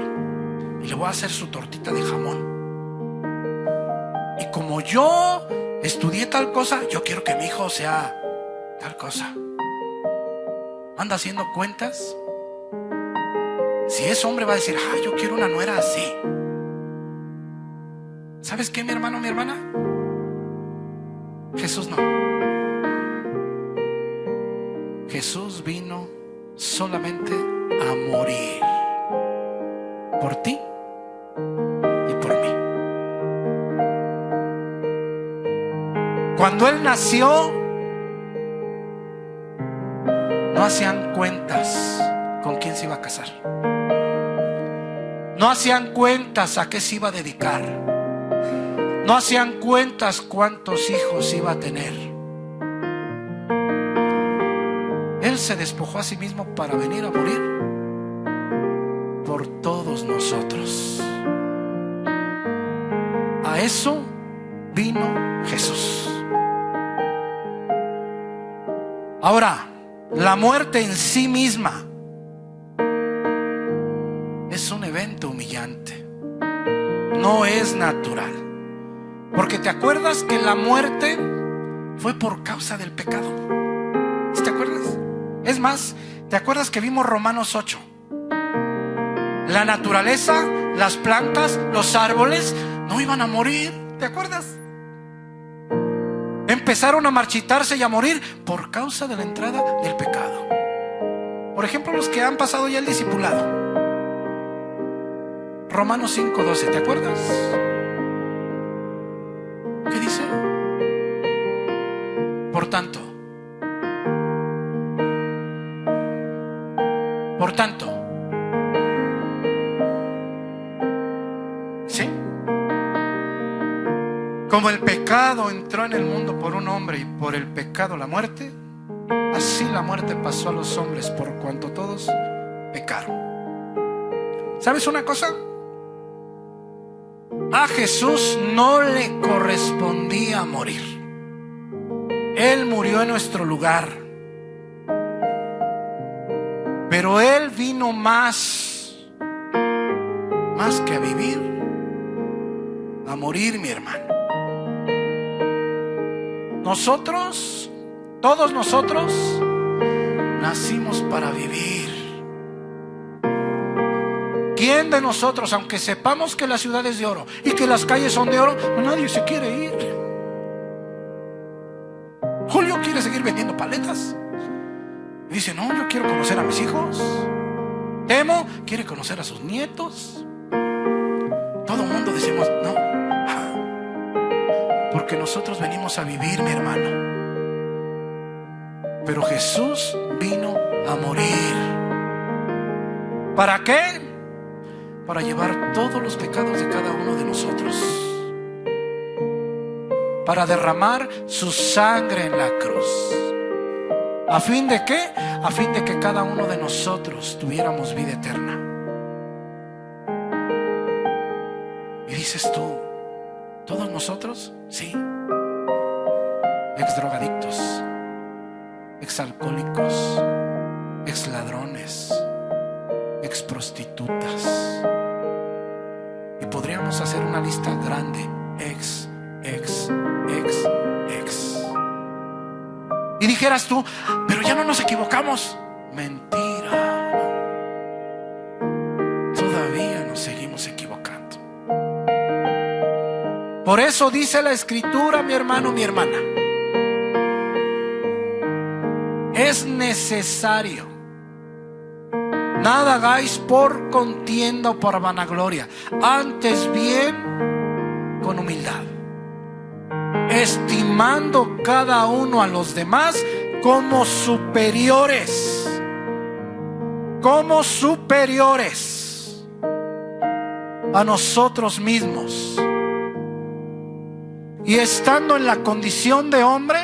Y le voy a hacer su tortita de jamón. Y como yo estudié tal cosa, yo quiero que mi hijo sea tal cosa. Anda haciendo cuentas. Si es hombre, va a decir: ah, yo quiero una nuera así. ¿Sabes qué, mi hermano, mi hermana? Jesús no. Jesús vino solamente a morir por ti y por mí. Cuando Él nació, no hacían cuentas con quién se iba a casar. No hacían cuentas a qué se iba a dedicar. No hacían cuentas cuántos hijos iba a tener. Él se despojó a sí mismo para venir a morir por todos nosotros. A eso vino Jesús. Ahora, la muerte en sí misma es un evento humillante. No es natural. Porque te acuerdas que la muerte fue por causa del pecado. ¿Sí te acuerdas? Es más, ¿te acuerdas que vimos Romanos 8? La naturaleza, las plantas, los árboles no iban a morir. ¿Te acuerdas? Empezaron a marchitarse y a morir por causa de la entrada del pecado. Por ejemplo, los que han pasado ya el discipulado. Romanos 5:12, ¿te acuerdas? ¿Qué dice? Por tanto, ¿sí? Como el pecado entró en el mundo por un hombre y por el pecado la muerte, así la muerte pasó a los hombres por cuanto todos pecaron. ¿Sabes una cosa? A Jesús no le correspondía morir. Él murió en nuestro lugar. Pero Él vino más que a vivir, a morir, mi hermano. Nosotros, todos nosotros, nacimos para vivir. ¿Quién de nosotros, aunque sepamos que la ciudad es de oro y que las calles son de oro, nadie se quiere ir? Julio quiere seguir vendiendo paletas. Y dice: no, yo quiero conocer a mis hijos. Temo quiere conocer a sus nietos. Todo el mundo decimos: no, porque nosotros venimos a vivir, mi hermano. Pero Jesús vino a morir. ¿Para qué? para llevar todos los pecados de cada uno de nosotros, para derramar su sangre en la cruz. ¿A fin de qué? A fin de que cada uno de nosotros tuviéramos vida eterna. Y dices tú, ¿todos nosotros? Sí. Ex drogadictos, ex alcohólicos, ex ladrones, ex prostitutas. Y podríamos hacer una lista grande. Ex. Y dijeras tú, pero ya no nos equivocamos. Mentira. Todavía nos seguimos equivocando. Por eso dice la Escritura, mi hermano, mi hermana, es necesario: nada hagáis por contienda o por vanagloria, antes bien con humildad, estimando cada uno a los demás como superiores a nosotros mismos, y estando en la condición de hombre,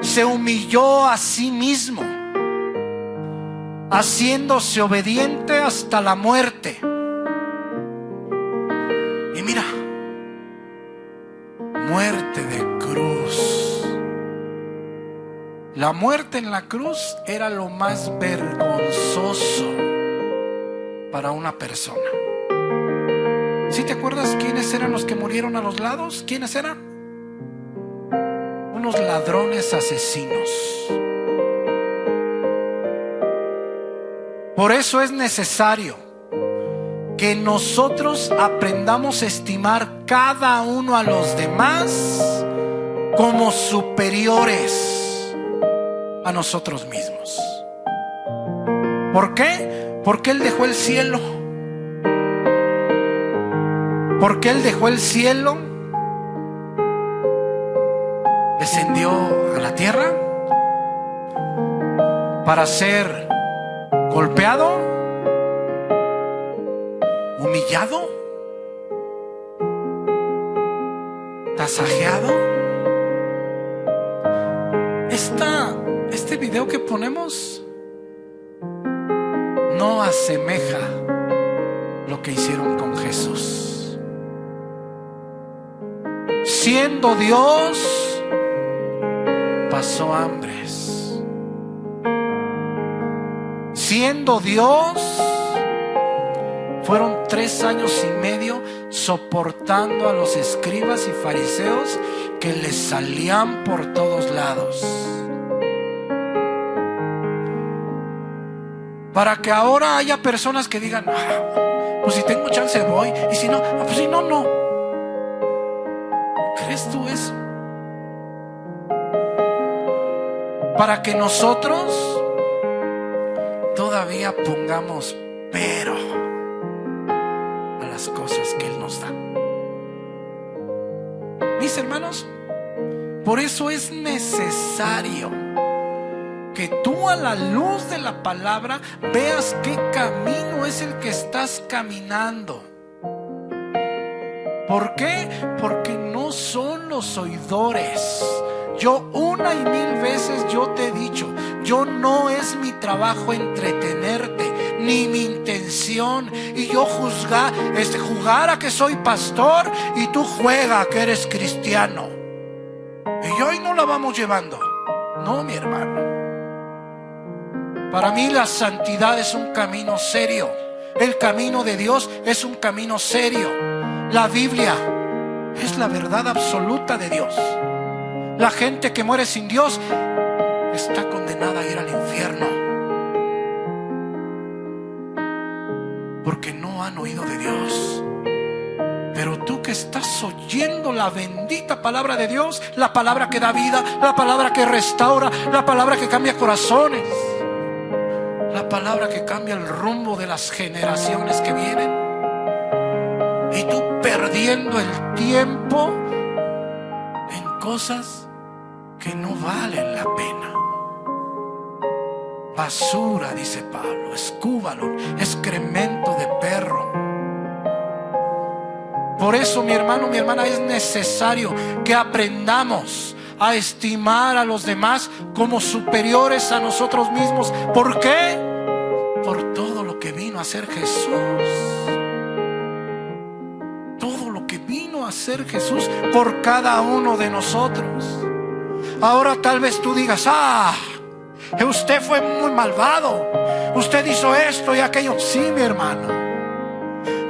se humilló a sí mismo, haciéndose obediente hasta la muerte. Y mira, muerte de cruz. La muerte en la cruz era lo más vergonzoso para una persona. ¿Sí te acuerdas quiénes eran los que murieron a los lados? ¿Quiénes eran? Unos ladrones asesinos. Por eso es necesario que nosotros aprendamos a estimar cada uno a los demás como superiores a nosotros mismos. ¿Por qué? Porque Él dejó el cielo. Porque Él dejó el cielo, descendió a la tierra para ser golpeado, humillado, tasajeado. Este video que ponemos no asemeja lo que hicieron con Jesús. Siendo Dios, pasó hambres. Siendo Dios, fueron 3 años y medio soportando a los escribas y fariseos que les salían por todos lados, para que ahora haya personas que digan, pues si tengo chance voy, y si no, pues si no, no. ¿Crees tú eso? Para que nosotros todavía pongamos pero a las cosas que Él nos da. Mis hermanos, por eso es necesario que tú, a la luz de la palabra, veas qué camino es el que estás caminando. ¿Por qué? Porque no son los oidores. Yo 1 y 1000 veces yo te he dicho, no es mi trabajo entretenerte, ni mi intención, y yo jugar a que soy pastor y tú juega a que eres cristiano, y hoy no la vamos llevando. No, mi hermano. Para mí la santidad es un camino serio. El camino de Dios es un camino serio. La Biblia es la verdad absoluta de Dios. La gente que muere sin Dios está condenada a ir al infierno, porque no han oído de Dios. Pero tú que estás oyendo la bendita palabra de Dios, la palabra que da vida, la palabra que restaura, la palabra que cambia corazones, la palabra que cambia el rumbo de las generaciones que vienen, y tú perdiendo el tiempo en cosas que no valen la pena. Basura, dice Pablo, escúbalo, excremento de perro. Por eso, mi hermano, mi hermana, es necesario que aprendamos a estimar a los demás como superiores a nosotros mismos. ¿Por qué? Por todo lo que vino a hacer Jesús. Todo lo que vino a hacer Jesús por cada uno de nosotros. Ahora tal vez tú digas: usted fue muy malvado, usted hizo esto y aquello. Sí, mi hermano,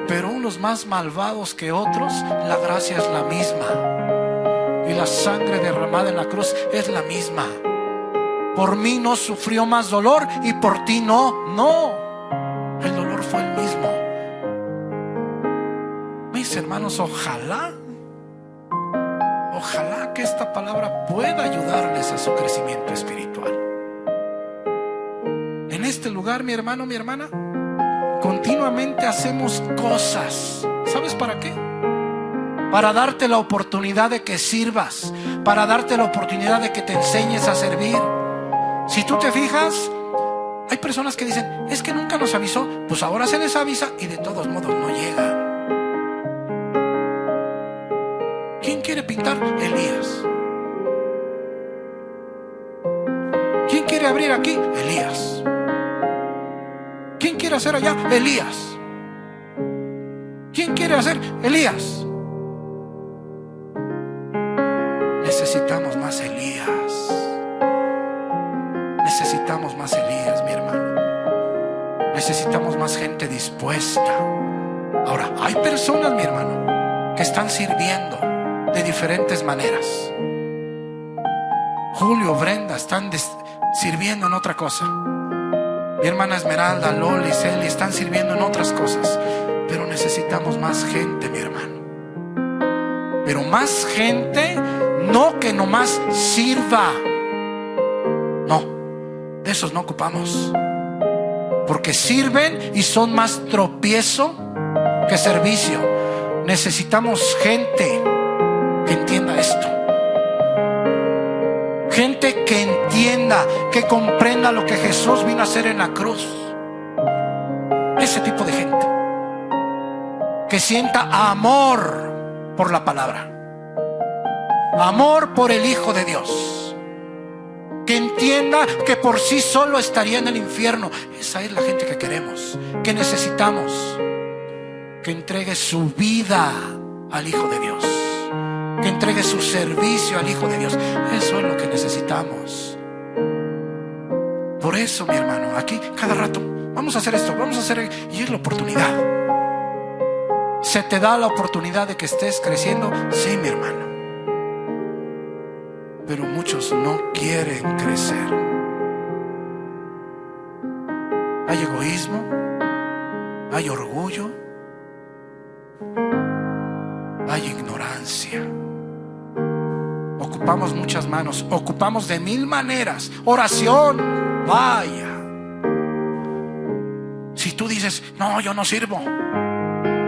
pero unos más malvados que otros, la gracia es la misma. Y la sangre derramada en la cruz es la misma. Por mí no sufrió más dolor y por ti no. No, el dolor fue el mismo. Mis hermanos, ojalá que esta palabra pueda ayudarles a su crecimiento espiritual. En este lugar, mi hermano, mi hermana, continuamente hacemos cosas. ¿Sabes para qué? Para darte la oportunidad de que sirvas, para darte la oportunidad de que te enseñes a servir. Si tú te fijas, hay personas que dicen: es que nunca nos avisó. Pues ahora se les avisa y de todos modos no llegan. ¿Quién quiere pintar? Elías. ¿Quién quiere abrir aquí? Elías. ¿Quién quiere hacer allá? Elías. ¿Quién quiere hacer? Elías. Necesitamos más Elías. Necesitamos más Elías, mi hermano. Necesitamos más gente dispuesta. Ahora, hay personas, mi hermano, que están sirviendo de diferentes maneras. Julio, Brenda están sirviendo en otra cosa. Mi hermana Esmeralda, Loli, Celi están sirviendo en otras cosas. Pero necesitamos más gente, mi hermano. Pero más gente, no que nomás sirva. No, de esos no ocupamos. Porque sirven y son más tropiezo que servicio. Necesitamos gente que entienda esto. Gente que entienda, que comprenda lo que Jesús vino a hacer en la cruz. Ese tipo de gente que sienta amor por la palabra, amor por el Hijo de Dios, que entienda que por sí solo estaría en el infierno. Esa es la gente que queremos, que necesitamos. Que entregue su vida al Hijo de Dios, que entregue su servicio al Hijo de Dios. Eso es lo que necesitamos. Por eso, mi hermano, aquí cada rato vamos a hacer esto, vamos a hacer, y es la oportunidad. ¿Se te da la oportunidad de que estés creciendo? Sí, mi hermano. Pero muchos no quieren crecer. Hay egoísmo, hay orgullo, hay ignorancia. Ocupamos muchas manos, ocupamos de 1000 maneras. Oración, vaya. Si tú dices: no, yo no sirvo,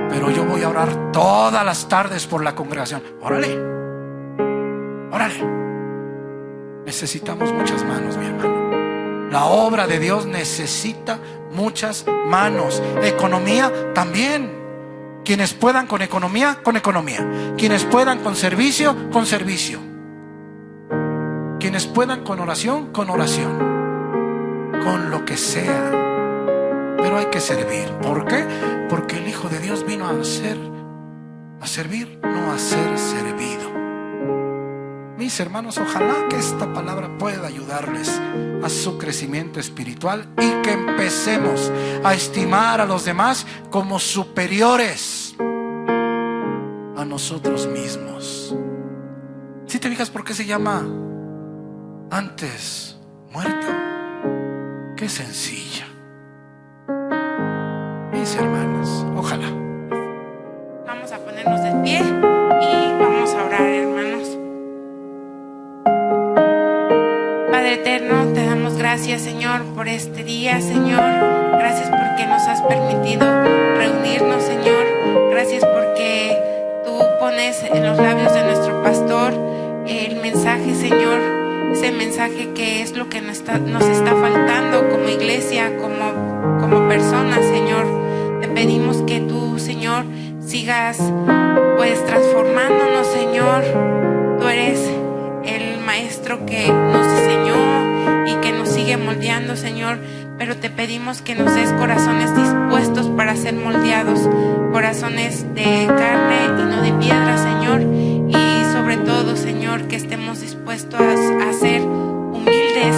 pero yo voy a orar todas las tardes por la congregación. Órale, órale. Necesitamos muchas manos, mi hermano. La obra de Dios necesita muchas manos. Economía también. Quienes puedan con economía, con economía. Quienes puedan con servicio, con servicio. Quienes puedan con oración, con oración. Con lo que sea. Pero hay que servir. ¿Por qué? Porque el Hijo de Dios vino a servir, no a ser servido. Mis hermanos, ojalá que esta palabra pueda ayudarles a su crecimiento espiritual y que empecemos a estimar a los demás como superiores a nosotros mismos. Si te fijas por qué se llama antes muerta, qué sencilla. Mis hermanos, ojalá. Vamos a ponernos de pie y vamos a orar, hermanos. Padre eterno, te damos gracias, Señor, por este día, Señor. Gracias porque nos has permitido reunirnos, Señor. Gracias porque tú pones en los labios de nuestro pastor el mensaje, Señor. Ese mensaje que es lo que nos está faltando como iglesia, como personas, Señor. Te pedimos que tú, Señor, sigas pues transformándonos, Señor. Tú eres el maestro que nos diseñó y que nos sigue moldeando, Señor, pero te pedimos que nos des corazones dispuestos para ser moldeados, corazones de carne y no de piedra, Señor, y sobre todo, Señor, que estemos dispuestos a ser humildes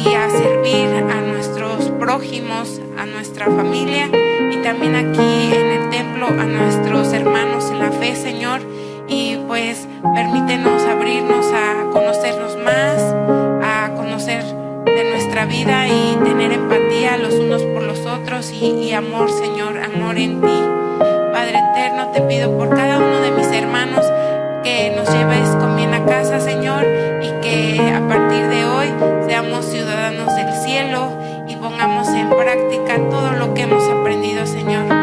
y a servir a nuestros prójimos, a nuestra familia y también aquí en el templo a nuestros hermanos en la fe, Señor. Y pues permítenos abrirnos a conocernos más, a conocer de nuestra vida y tener empatía los unos por los otros y amor, Señor, amor en ti. Padre eterno, te pido por cada uno de mis hermanos que nos lleves con bien a casa, Señor, y que a partir de hoy seamos ciudadanos del cielo y pongamos en práctica todo lo que hemos aprendido, Señor.